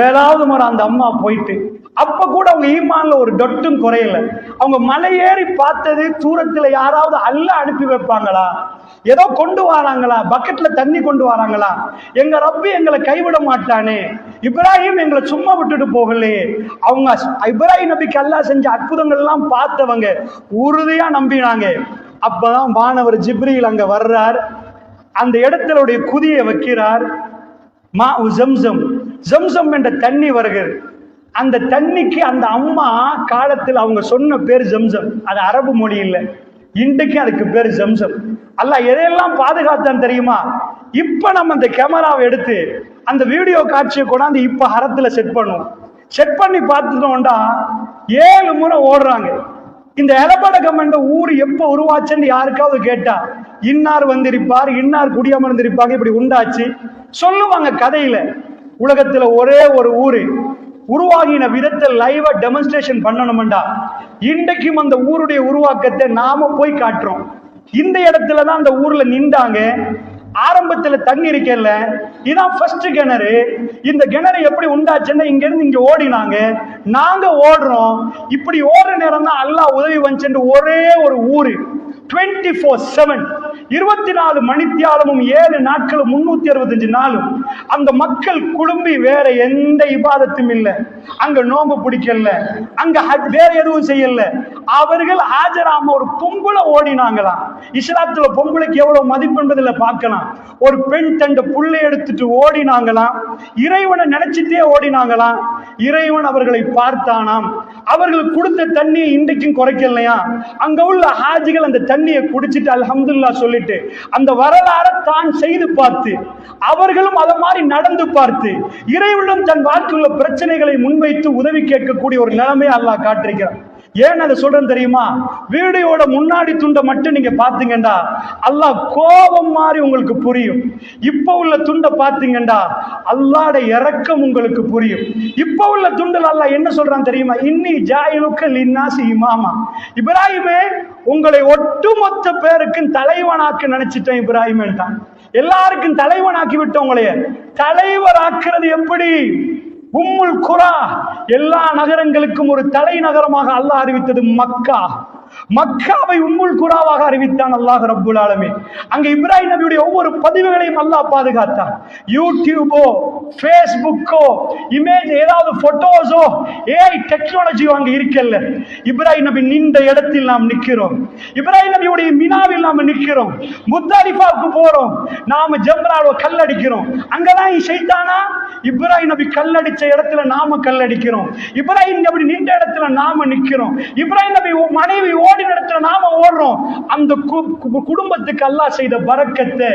7வது முறை அந்த அம்மா போயிட்டு, அப்ப கூட அவங்க ஈமான்ல ஒரு டொட்டும் குறையல. அவங்க மலை ஏறி பார்த்தது, தூரத்துல யாராவது அல்லாஹ் அனுப்பி வைப்பாங்களா, ஏதோ கொண்டு வராங்களா, பக்கெட்ல தண்ணி கொண்டு வராங்களா, எங்க ரப்பி எங்களை கைவிட மாட்டானே, இப்ராஹிம் எங்களை சும்மா விட்டுட்டு போகலையே. அவங்க இப்ராஹிம் நபிக்கு அல்லாஹ் செஞ்ச அற்புதங்கள் எல்லாம் பார்த்தவங்க உறுதியா நம்பினாங்க. அப்பதான் வானவர் ஜிப்ரீல் அங்க வர்றார். அந்த இடத்துல குதியை வைக்கிறார். மா ஜம்சம், ஜம்சம் என்ற தண்ணி வருகிறது. அந்த தண்ணிக்கு அந்த அம்மா காலத்தில் அவங்க சொன்ன பேர் ஜம்சம். அது அரபு மொழி இல்லை, இன்றைக்கு அதுக்கு பேர் ஜம்சம். அல்லாஹ் எதையெல்லாம் பாதுகாத்தான் தெரியுமா? இப்ப நம்ம அந்த கேமராவை எடுத்து அந்த வீடியோ காட்சியை கொண்டாந்து இப்ப ஹரத்துல செட் பண்ணுவோம். செட் பண்ணி பார்த்துட்டோம்டா 7 முறை ஓடுறாங்க. இந்த எலப்படகம் என்ற ஊர் எப்ப உருவாச்சுன்னு யாருக்காவது கேட்டா, இன்னார் வந்திருப்பார், இன்னார் குடியமர்ந்திருப்பாங்க, இப்படி உண்டாச்சு சொல்லுவாங்க கதையில. உலகத்துல ஒரே ஒரு ஊரு உருவாகின விதத்தை லைவா டெமான்ஸ்ட்ரேஷன் பண்ணணும்டா, இன்றைக்கும் அந்த ஊருடைய உருவாக்கத்தை நாம போய் காட்டுறோம். இந்த இடத்துலதான் அந்த ஊர்ல நின்றாங்க. ஆரம்பத்துல தண்ணி இருக்கல, இதான் ஃபர்ஸ்ட் கிணறு. இந்த கிணறு எப்படி உண்டாச்சுன்னா, இங்க இருந்து இங்க ஓடினாங்க, நாங்க ஓடுறோம். இப்படி ஓடுற நேரம் தான் அல்லாஹ் உதவி வந்துச்சு. ஒரே ஒரு ஊரு 24/7 24 மணித்தியாலமும் 7 நாட்களும் 365 நாளும் அந்த மக்கள் குழும்பி வேற எந்த இபாதத்தும் இல்லை. அங்க நோம்பு பிடிக்கல, அங்க வேற எதுவும் செய்யல. அவர்கள் ஆஜராம ஒரு பொம்பளை ஓடினாங்களாம். இஸ்லாத்துல பொம்பளைக்கு எவ்வளவு மதிப்பு என்பதில் பார்க்கலாம். ஒரு பெண் தண்ட புள்ளை எடுத்துட்டு ஓடினாங்களாம். இறைவனை நினைச்சிட்டே ஓடினாங்களாம். இறைவன் அவர்களை பார்த்தானாம். அவர்கள் கொடுத்த தண்ணியை இன்றைக்கும் குறைக்கலையா. அங்க உள்ள ஹாஜிகள் அந்த தண்ணியை குடிச்சிட்டு அல்ஹம்துலில்லாஹ் சொல்லிட்டு அந்த வரலாறை தான் செய்து பார்த்து அவர்களும் அதை மாதிரி நடந்து பார்த்து இறைவனும் தன் வாழ்க்கையுள்ள பிரச்சனைகளை முன்வைத்து உதவி கேட்கக்கூடிய ஒரு நிலைமையை அல்லாஹ் காட்டிருக்கிறார். ஏன் அதை சொல்றேன் தெரியுமா? வீடியோட முன்னாடி துண்டை மட்டும் நீங்க பாத்தீங்கன்னா அல்லாஹ் கோபம் மாதிரி உங்களுக்கு புரியும். இப்ப உள்ள துண்டை பாத்தீங்கன்னா அல்லாஹ்ட இரக்கம் உங்களுக்கு புரியும். இப்ப உள்ள துண்டில் அல்லாஹ் என்ன சொல்றான் தெரியுமா? இன்னி ஜாயிலுக்க லின்னாசி இமாமா. இப்ராஹிமே, உங்களை ஒட்டுமொத்த பேருக்கும் தலைவனாக்க நினைச்சிட்டேன் இப்ராஹிம். எல்லாருக்கும் தலைவனாக்கி விட்டோம். உங்களைய தலைவராக்குறது எப்படி? உம்முல் குரா, எல்லா நகரங்களுக்கும் ஒரு தலைநகரமாக அல்லாஹ் அறிவித்தது மக்கா. மக்காவை உம்முல் குராவாக அறிவித்தான் அல்லாஹ் ரப்புல் ஆலமீன். அங்க இப்ராஹிம் நபியுடைய ஒவ்வொரு பதிவுகளையும் அல்லாஹ் பாதுகாத்தான். யூடியூபோ, ஃபேஸ்புக்கோ, இமேஜ் ஏதாவது போட்டோஸோ, ஏஐ டெக்னாலஜியோ அங்க இருக்கல்ல. இப்ராஹிம் நபி நின்ற இடத்தில் நாம் நிற்கிறோம். இப்ராஹிம் நபியுடைய மினாவில் நாம நிற்கிறோம். முஸ்தலிஃபாவுக்கு போறோம், நாம ஜம்ராவை கல்லடிக்கிறோம். அங்கதான் ஷைத்தானா? இப்ராஹிம் நபி கல்லடிச்ச இடத்துல நாம கல்லடிக்கிறோம். இப்ராஹிம் நபி நின்ற இடத்துல நாம நிற்கிறோம். இப்ராஹிம் நபி மனைவி ஓடி இடத்துல நாம ஓடுறோம். அந்த குடும்பத்துக்கு அல்லாஹ் செய்த பரக்கத்தை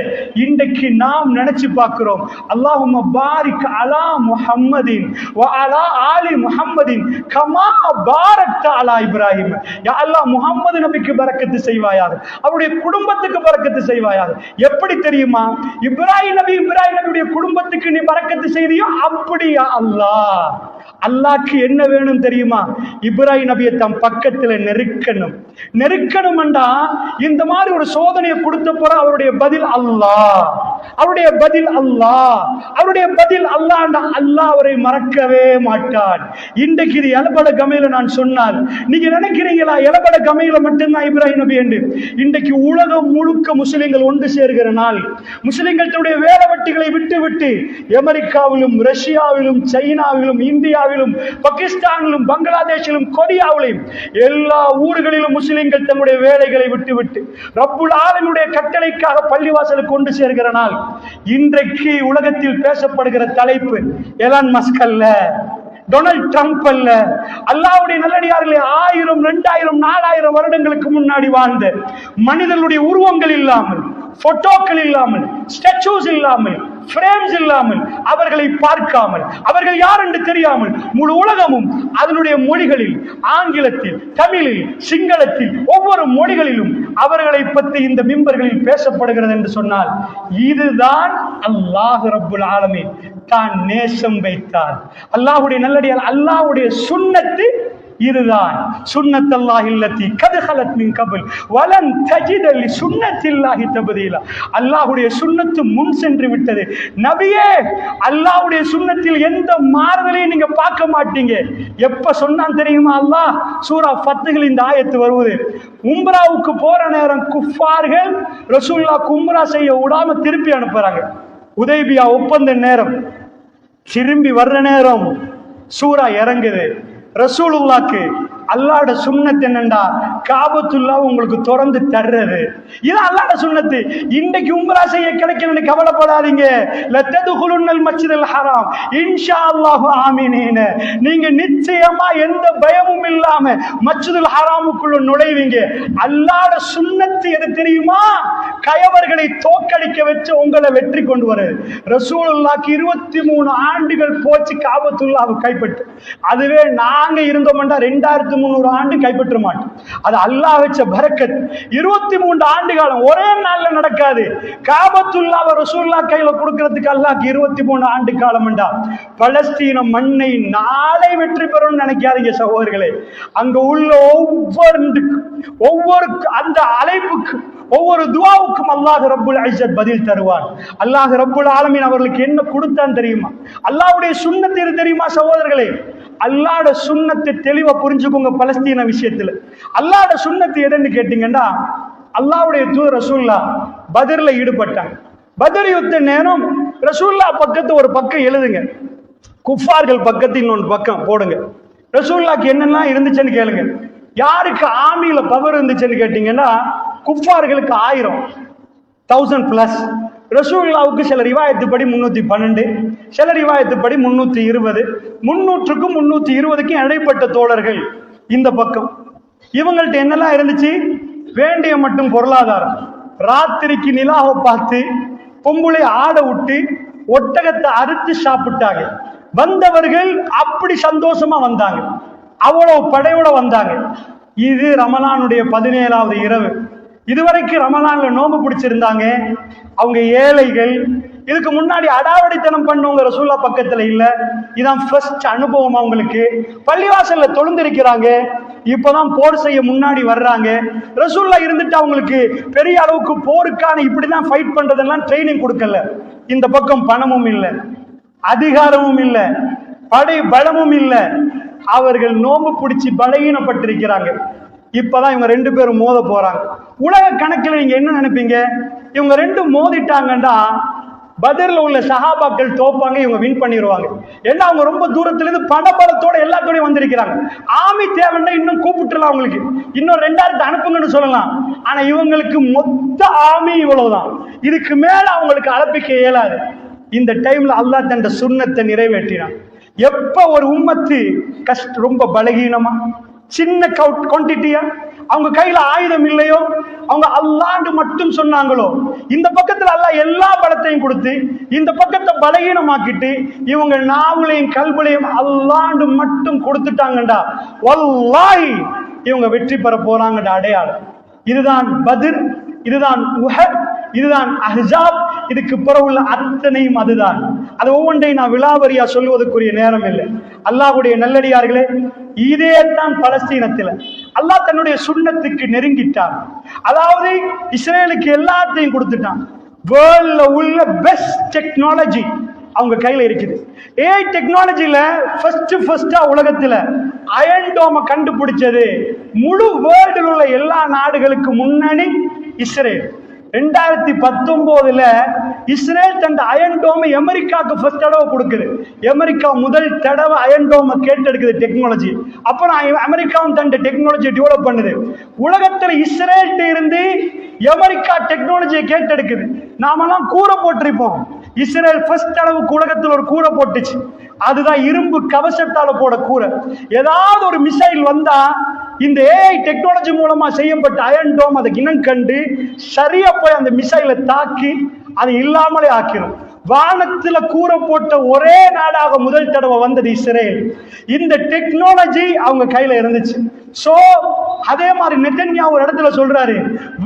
இன்றைக்கு நாம் நினைச்சு பார்க்கிறோம். அல்லாஹும்ம பாரிக் அலா முஹம்மதின் வ அலா ஆலி முஹம்மதின் கமா பாரக்த அலா இப்ராஹிம். யா அல்லாஹ், முஹம்மது நபிக்கு பரக்கத்து செய்வாயாக, அவருடைய குடும்பத்துக்கு பரக்கத்து செய்வாயாக. எப்படி தெரியுமா? இப்ராஹிம் நபியுடைய குடும்பத்துக்கு நீ பரக்கத்து செய்தியோ அப்படியா அல்லாஹ். அல்லாஹ்க்கு என்ன வேணும் தெரியுமா? இப்ராஹிம் நபியை தம் பக்கத்துல நெருக்கணும் என்றா இந்த மாதிரி ஒரு சோதனையை கொடுத்த போற அவருடைய பதில் அல்லாஹ், அவருடைய பதில் அல்லாஹ், அவருடைய பதில் அல்லாஹ். அல்லாஹ் அவரை மறக்கவே மாட்டான். இன்றைக்கு இது எலபட கமையில நான் சொன்னால் நீங்க நினைக்கிறீங்களா எலபட கமையில மட்டும்தான் இப்ராஹிம் நபி என்று? இன்றைக்கு உலகம் முழுக்க முஸ்லிம்கள் ஒன்று சேர்கிற நாள். முஸ்லிம்கள் தன்னுடைய வேலை வெட்டிகளை விட்டு அமெரிக்காவிலும், ரஷ்யாவிலும், சைனாவிலும், இந்தியாவிலும், பாகிஸ்தானிலும், பங்களாதேஷிலும், கொரியாவிலும் எல்லா ஊர்களிலும் முஸ்லிம்கள் தங்களுடைய வேலைகளை விட்டு ரப்புல் ஆலமீனுடைய கட்டளைக்காக பள்ளிவாசலுக்கு கொண்டு சேர்கிற நாள். இன்றைக்கு உலகத்தில் பேசப்படுகிற தலைப்பு எலான் மஸ்க் அல்ல, டொனால்ட் ட்ரம்ப் அல்ல, அல்லாஹ்வுடைய நல்லடியார்களே 1000, 2000, 4000 வருடங்களுக்கு முன்னாடி வாழ்ந்த மனிதர்களுடைய உருவங்கள் இல்லாமல், போட்டோக்கள் இல்லாமல், ஸ்டாச்சூஸ் இல்லாமல், பிரேம்ஸ் இல்லாமல், அவர்களை பார்க்காமல், அவர்கள் யார் என்று தெரியாமல் முழு உலகமும் அதனுடைய மொழிகளில், ஆங்கிலத்தில், தமிழில், சிங்களத்தில், ஒவ்வொரு மொழிகளிலும் அவர்களை பற்றி இந்த மிம்பர்களில் பேசப்படுகிறது என்று சொன்னால் இதுதான் அல்லாஹ் ரப்புல் ஆலமீன் தான் நேசம் வைத்தார். அல்லாஹ்வுடைய நல்லடியார், அல்லாஹ்வுடைய சுன்னத்து இதுதான். சுன்னத்தல்லாஹி அல்லதி கத் ஹலத் மின் கப்ல் வலன் தஜித லி சுன்னத்தில்லாஹி தப்தீலா. அல்லாஹ்வுடைய சுன்னத்து முன் சென்று விட்டது. நபியே, அல்லாஹ்வுடைய சுன்னத்தில் எந்த மாறுதலையும் நீங்க பார்க்க மாட்டீங்க. எப்ப சொன்னான் தெரியுமா அல்லாஹ்? சூரா ஃபத்ஹில் இந்த ஆயத்து வருவது. உம்ராவுக்கு போற நேரம் குஃபார்கள் ரசூலுல்லாஹ் உம்ரா செய்ய விடாம திருப்பி அனுப்புறாங்க. உதைபியா ஒப்பந்த நேரம், திரும்பி வர்ற நேரம் சூரா இறங்குது. ரசூலுல்லாஹ்க்கு அல்லாஹ்ட சுன்னத் என்னண்டா காபத்துல்லா உங்களுக்கு திறந்து தர்றது. இது அல்லாஹ்ட சுன்னத்து. இன்றைக்கு உம்ரா செய்ய கிடைக்கலன்னு கவலைப்படாதீங்க. லத்ததுகுலுன்னல் மஸ்ஜிதல் ஹராம் இன்ஷாஅல்லாஹு ஆமீனீன. நீங்க நிச்சயமா எந்த பயமும் இல்லாம மஸ்ஜிதுல் ஹராமுக்குள்ள நுழைவீங்க. அல்லாஹ்ட சுன்னத்து எது தெரியுமா? கயவர்களை தோக்கடிக்க வச்சு உங்களை வெற்றி கொண்டு வருது. ரசூலுல்லாஹ்க்கு 23 ஆண்டுகள் போச்சு காபத்துல்லாவை கைப்பற்று. அதுவே நாங்க இருந்தோம்டா 2300 ஆண்டு கைப்பற்ற மாட்டோம். அது அல்லாஹ் வச்ச பரக்கத். 23 ஆண்டு காலம் ஒரே நாள்ல நடக்காது. காபத்துல்லாவை ரசூலுல்லாஹ் கையில கொடுக்கிறதுக்கு அல்லாஹ்க்கு 23 ஆண்டு காலம் என்றா பலஸ்தீன மண்ணை நாளை வெற்றி பெறும்னு நினைக்காதீங்க சகோதரர்களே. அங்க உள்ள ஒவ்வொரு அந்த அழைப்புக்கு, ஒவ்வொரு துஆவுக்கும் அல்லாஹ் ரப்புல் இஸ்ஸத் பதில் தருவான். அல்லாஹ் ரப்புல் ஆலமீன் அவர்களுக்கு என்ன கொடுத்தான் தெரியுமா? அல்லாஹ்வுடைய சுன்னத் எது தெரியுமா சகோதரர்களே? அல்லாஹ்ட சுன்னத்தை தெளிவா புரிஞ்சுக்கோங்க. பலஸ்தீன விஷயத்துல அல்லாஹ்ட சுன்னத்து எதுன்னு கேட்டீங்கன்னா, அல்லாஹ்வுடைய தூதர் ரசூலுல்லாஹ் பத்ர்ல ஈடுபட்டாங்க. பத்ர் யுத்த நேரம் ரசூலுல்லாஹ் பக்கத்து ஒரு பக்கம் எழுதுங்க, குஃபார்கள் பக்கத்து இன்னொன்று பக்கம் போடுங்க. ரசூலுல்லாஹ்க்கு என்னெல்லாம் இருந்துச்சுன்னு கேளுங்க. யாருக்கு ஆர்மியில பவர் இருந்துச்சுன்னு கேட்டீங்கன்னா குஃபார்களுக்கு 1000 ரசூலுல்லாஹ்வுக்கு சில ரிவாயத்துப்படி 312, சில ரிவாயத்துப்படி 320, 300க்கும் 320க்கும் இடைப்பட்ட தோழர்கள் இந்த பக்கம். இவங்கள்ட்ட என்னெல்லாம் இருந்துச்சு? வேண்டிய மட்டும் பொருளாதாரம். ராத்திரிக்கு நிலாவை பார்த்து பொம்புளை ஆட விட்டு ஒட்டகத்தை அறுத்து சாப்பிட்டாங்க. வந்தவர்கள் அப்படி சந்தோஷமா வந்தாங்க, அவ்வளவு படையோட வந்தாங்க. இது ரமலானுடைய 17வது இரவு. இதுவரைக்கும் ரமலான்ல நோம்பு பிடிச்சிருந்தாங்க. அவங்க ஏழைகள். இதுக்கு முன்னாடி அடாவடித்தனம் பண்ணவங்க ரசூலுல்லாஹ் பக்கத்துல இல்ல. இதான் ஃபர்ஸ்ட் அனுபவம் அவங்களுக்கு. பள்ளிவாசல்ல தொழுந்திருக்கிறாங்க. இப்பதான் போர் செய்ய முன்னாடி வர்றாங்க. ரசூலுல்லாஹ் இருந்துட்டு அவங்களுக்கு பெரிய அளவுக்கு போருக்கான இப்படிதான் ஃபைட் பண்றதெல்லாம் ட்ரைனிங் கொடுக்கல. இந்த பக்கம் பணமும் இல்லை, அதிகாரமும் இல்லை, படை பலமும் இல்லை. அவர்கள் நோம்பு பிடிச்சி பலகீனப்பட்டிருக்கிறாங்க. இப்பதான் இவங்க 2 பேரும் மோத போறாங்க. உலக கணக்கில் நீங்க என்ன நினைப்பீங்க? இவங்க 2 மோதிட்டாங்கன்னா பத்ர்ல உள்ள சஹாபாக்கள் தோப்பாங்க, இவங்க வின் பண்ணிடுவாங்க. ஏன்னா அவங்க ரொம்ப தூரத்துல இருந்து பணபலத்தோட எல்லாத்தோடய வந்திருக்கிறாங்க. ஆமி தேவைன்னா இன்னும் கூப்பிட்டுலாம், அவங்களுக்கு இன்னும் 2000 அனுப்புங்கன்னு சொல்லலாம். ஆனா இவங்களுக்கு மொத்த ஆமி இவ்வளவுதான். இதுக்கு மேல அவங்களுக்கு அழைப்பிக்க இயலாது. இந்த டைம்ல அல்லாஹ் தன் சுன்னத்தை நிறைவேற்றினான். எப்ப ஒரு உம்மத்து ரொம்ப பலகீனமா, சின்ன குவான்டிட்டியா, அவங்க கையில ஆயுதம் இல்லையோ, அவங்க அல்லாண்டு மட்டும் சொன்னாங்களோ, இந்த பக்கத்துல அல்லாஹ் எல்லா பலத்தையும் கொடுத்து இந்த பக்கத்தை பலகீனமாக்கிட்டு இவங்க நாவலையும் கல்வலையும் அல்லாண்டு மட்டும் கொடுத்துட்டாங்கடா, வல்லாஹி இவங்க வெற்றி பெற போறாங்கடா அடையாளம். இதுதான் பத்ர், இதுதான் உஹத், இதுதான் அஹ்ஸாப். இதுக்கு பிறகு உள்ள அத்தனையும் அதுதான். அது ஒவ்வொன்றையும் நான் விலாவரியா சொல்வதற்குரிய நேரம் இல்லை. அல்லாஹ்வுடைய நல்லடியார்களே, இதே தான் பலஸ்தீனத்தில் அல்லாஹ் தன்னுடைய சுன்னத்துக்கு நெருங்கிட்டான். அதாவது இஸ்ரேலுக்கு எல்லாத்தையும் கொடுத்துட்டான். வேர்ல்ட்ல உள்ள பெஸ்ட் டெக்னாலஜி அவங்க கையில இருக்குது. ஏஐ டெக்னாலஜில ஃபர்ஸ்டா உலகத்துல அயன் டோமை கண்டுபிடிச்சது முழு வேர்ல்டில் உள்ள எல்லா நாடுகளுக்கு முன்னணி இஸ்ரேல். 2019 இஸ்ரேல் தன் அயன் டோமை அமெரிக்காவுக்கு ஃபர்ஸ்ட் தடவை கொடுக்குது. அமெரிக்கா முதல் தடவை அயன் டோமை கேட்டெடுக்குது டெக்னாலஜி. அப்புறம் அமெரிக்காவும் தன் டெக்னாலஜி டெவலப் பண்ணுது. உலகத்தில் இஸ்ரேல் இருந்து அமெரிக்கா டெக்னாலஜியை கேட்டெடுக்குது. நாமெல்லாம் கூரை போட்டிருப்போம். இஸ்ரேல் ஃபர்ஸ்ட் அளவுக்கு உலகத்தில் ஒரு கூரை போட்டுச்சு. அதுதான் இரும்பு கவசத்தால போட கூரை. ஏதாவது ஒரு மிசைல் வந்தா இந்த ஏஐ டெக்னாலஜி மூலமா செய்யப்பட்ட அயன் டோம் அதை இனம் கண்டு சரியா போய் அந்த மிசைலை தாக்கி அதை இல்லாமலே ஆக்கிரும். வானத்துல கூரை போட்ட ஒரே நாடாக முதல் தடவை வந்தது இஸ்ரேல். இந்த டெக்னாலஜி அவங்க கையில இருந்துச்சு. சோ அதே மாதிரி நெதன்யாஹு ஒரு இடத்துல சொல்றாரு,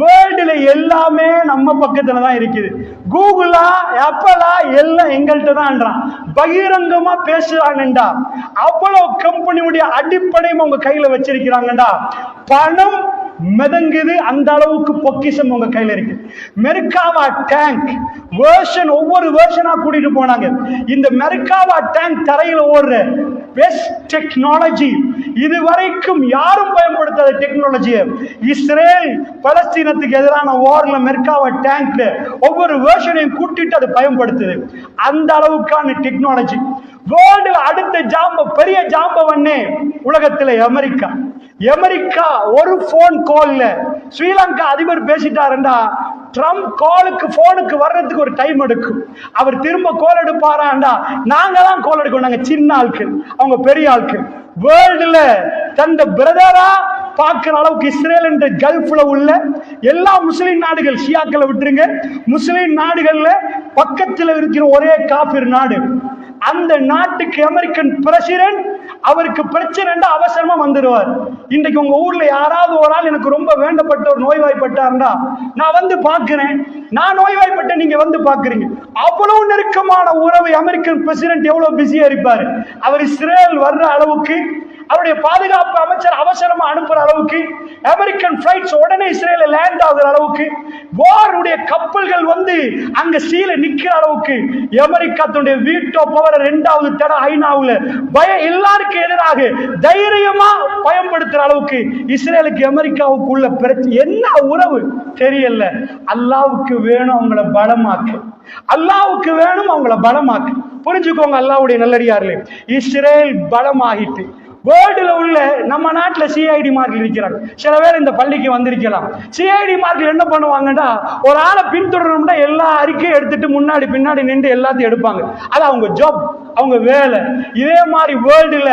வேர்ல்டுல எல்லாமே நம்ம பக்கத்துல தான் இருக்குது. கூகுளா ஆப்பிளா எல்லாம் எங்கள்கிட்ட தான் பகிரங்கமா பேசுறாங்கடா. அவ்வளவு கம்பெனியுடைய அடிப்படையும் அவங்க கையில வச்சிருக்கிறாங்கடா. பணம் மிதங்குது, அந்த அளவுக்கு பொக்கிஷம் உங்க கையில இருக்கு. மெர்காவா டேங்க் வெர்ஷன் ஒவ்வொரு வெர்ஷனா கூட்டிட்டு போனாங்க. இந்த மெர்காவா டேங்க் தரையில ஓடுற பெஸ்ட் டெக்னாலஜி. இதுவரைக்கும் யாரும் பயன்படுத்தாத டெக்னாலஜியை இஸ்ரேல் பலஸ்தீனத்துக்கு எதிரான வார்ல மெர்காவா டேங்க்ல ஒவ்வொரு வெர்ஷனையும் கூட்டிட்டு அதை பயன்படுத்துது. அந்த அளவுக்கான டெக்னாலஜி. வேர்ல்டுல அடுத்த பெரிய ஜாம்பவன்னே உலகத்துல அமெரிக்கா. அமெரிக்கா ஒரு போன் கால்ல ஸ்ரீலங்கா அதிபர் பேசிட்டாருண்டா, ட்ரம்ப் போனுக்கு வர்றதுக்கு ஒரு டைம் எடுக்கும். அவர் திரும்ப கால் எடுப்பாராண்டா, நாங்க தான் கால் எடுக்கணும். நாங்க சின்ன ஆட்கள், அவங்க பெரிய ஆட்கள். வேர்ல்டுல தந்த பிரதரா பார்க்கிற அளவுக்கு இஸ்ரேல் என்ற கல்ஃப்ல உள்ள எல்லா முஸ்லிம் நாடுகள், ஷியாக்களை விட்டுருங்க, முஸ்லிம் நாடுகள்ல பக்கத்தில் இருக்கிற ஒரே காபிர் நாடு. அந்த நாட்டுக்கு அமெரிக்கன் பிரசிடென்ட் அவருக்கு பிரச்சனை அவசரமா வந்துடுவார். இன்றைக்கு உங்க ஊர்ல யாராவது ஒரு ஆள் எனக்கு ரொம்ப வேண்டப்பட்ட ஒரு நோய்வாய்ப்பட்டாருண்டா, நான் வந்து பாக்குறேன். நான் நோய்வாய்ப்பட்ட நீங்க வந்து பாக்குறீங்க. அவ்வளவு நெருக்கமான உறவு அமெரிக்கன் பிரசிடென்ட் எவ்வளவு பிஸியா இருப்பாரு. அவர் இஸ்ரேல் வர்ற அளவுக்கு, அவருடைய பாதுகாப்பு அமைச்சர் அவசரமா அனுப்புற அளவுக்கு அமெரிக்கன் பிளைட்ஸ் உடனே இஸ்ரேல் லேண்ட் ஆகுற அளவுக்கு, வாருடைய கப்பல்கள் வந்து அங்க சீல நிக்கிற அளவுக்கு, அமெரிக்கா தன்னுடைய வீட்டோ பவரை 2வது தடவை ஐநாவுல எல்லாருக்கும் எதிராக தைரியமா பயன்படுத்துற அளவுக்கு இஸ்ரேலுக்கு அமெரிக்காவுக்கு உள்ள பிரச்சனை என்ன உறவு தெரியல. அல்லாவுக்கு வேணும் அவங்கள பலமாக்கு, அல்லாவுக்கு வேணும் அவங்கள பலமாக்கு. புரிஞ்சுக்கோங்க அல்லாவுடைய நல்லடியார்களே, இஸ்ரேல் பலமாகிட்டு வேர்ல்டுல உள்ள நம்ம நாட்டுல சிஐடி மார்க்கில் இருக்கிறாங்க. சில பேர் இந்த பள்ளிக்கு வந்திருக்கலாம். சிஐடி மார்க்கில் என்ன பண்ணுவாங்கன்னா, ஒரு ஆளை பின்தொடரணும்னா எல்லா அறிக்கையும் எடுத்துட்டு முன்னாடி பின்னாடி நின்று எல்லாத்தையும் எடுப்பாங்க. அது அவங்க ஜாப், அவங்க வேலை. இதே மாதிரி வேர்ல்டுல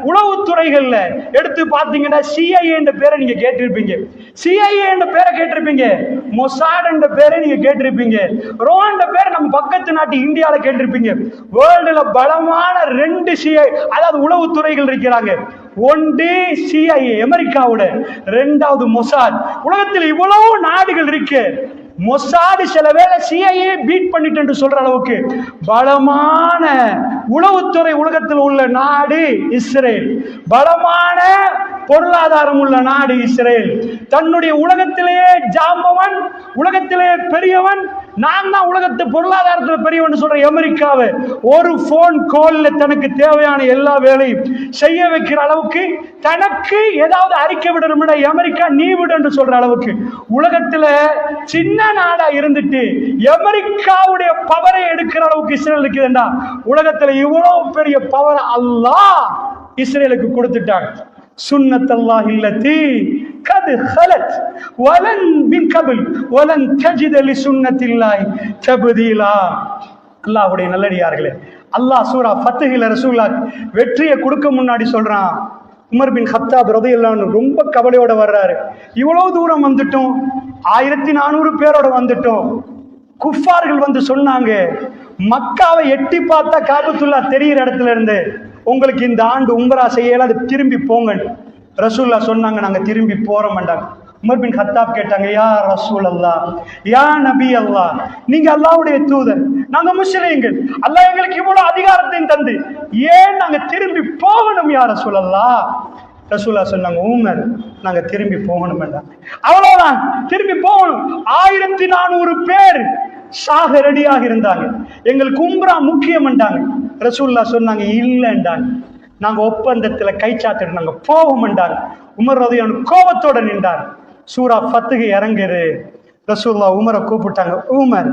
உளவுத்துறைகள்ல எடுத்து பாத்தீங்கன்னா சிஐஏ என்ற பேரை நீங்க கேட்டிருப்பீங்க, சிஐஏ என்ற பேரை கேட்டிருப்பீங்க, மொசாட் என்ற பேரை நீங்க கேட்டிருப்பீங்க, ரோ என்ற பேரை நம்ம பக்கத்து நாட்டு இந்தியாவில கேட்டிருப்பீங்க. வேர்ல்டுல பலமான 2 சிஐ அதாவது உளவுத்துறைகள் இருக்கிறாங்க. ஒன்று சிஐஏ அமெரிக்காவோட, 2வது மொசாட். உலகத்தில் இவ்வளவு நாடுகள் இருக்கு, மொசாட் சில வேளை சிஐஏ பீட் பண்ணிட்டு என்று சொல்ற அளவுக்கு பலமான உளவுத்துறை உலகத்தில் உள்ள நாடு இஸ்ரேல். பலமான பொருளாதாரம் உள்ள நாடு இஸ்ரேல். தன்னுடைய உலகத்திலேயே ஜாம்பவன், உலகத்திலேயே பெரியவன், நான் தான் உலகத்து பொருளாதாரத்தில் பெரியவன் சொல்ற அமெரிக்காவை ஒரு போன் கால்ல தனக்கு தேவையான எல்லா வேலையும் செய்ய வைக்கிற அளவுக்கு, தனக்கு ஏதாவது அறிக்கை விடணும் அமெரிக்கா நீ விடு என்று சொல்ற அளவுக்கு உலகத்துல சின்ன நாடா இருந்துட்டு அமெரிக்காவுடைய பவரை எடுக்கிற அளவுக்கு இஸ்ரேல் இருக்குதுண்டா. உலகத்துல இவ்வளவு பெரிய பவர் அல்லாஹ் இஸ்ரேலுக்கு கொடுத்துட்டாங்க. சுன்னத்தல்லாஹி அல்லதி கத் خلت ولن من قبل ولن تجد لسنتில்லாஹி தப்தீலா. அல்லாஹ்வுடைய நல்லடியார்களே, அல்லாஹ் சூரா ஃபத்ஹில ரசூலுல்லாஹ் வெற்றியை கொடுக்க முன்னாடி சொல்றான், உமர் பின் கத்தாப் ரலியல்லாஹு அன்ஹு ரொம்ப கவலையோட வர்றாரு. இவ்வளவு தூரம் வந்துட்டோம், 1400 பேரோட வந்துட்டோம். குஃபார்கள் வந்து சொன்னாங்க, மக்காவை எட்டி பார்த்தா காபத்துல்லா தெரிகிற இடத்துல இருந்து உங்களுக்கு இந்த ஆண்டு உம்ரா செய்யல, அது திரும்பி போங்க. ரசூல்லா சொன்னாங்க, நாங்க திரும்பி போற மாட்டாங்க. உமர் பின் கத்தாப் கேட்டாங்க, யா ரசூல் அல்லாஹ், யா நபி அல்லாஹ், நீங்க அல்லாஹ்வுடைய தூதர், நாங்க முஸ்லிம்கள், அல்லாஹ் எங்களுக்கு இவ்வளவு அதிகாரத்தையும் தந்து ஏன் நாங்க திரும்பி போகணும் யா ரசூல் அல்லாஹ்? ரசூல்லா சொன்னாங்க, உமர் நாங்க திரும்பி போகணும் வேண்டாம், அவ்வளவுதான், திரும்பி போகணும். 1400 பேர் சாக ரெடியாக இருந்தாங்க, எங்களுக்கு உம்ரா முக்கியம் என்றாங்க. ரசூல்லா சொன்னாங்க, இல்லைண்டாங்க, நாங்க ஒப்பந்தத்துல கை சாத்திட்டு நாங்க போவோம்ண்டாங்க. உமர் ரலியல்லாஹு அன்ஹு கோபத்தோட நின்றார். சூரா ஃபத்ஹ் இறங்குது. ரசூலுல்லாஹ் உமரை கூப்பிட்டாங்க, உமர்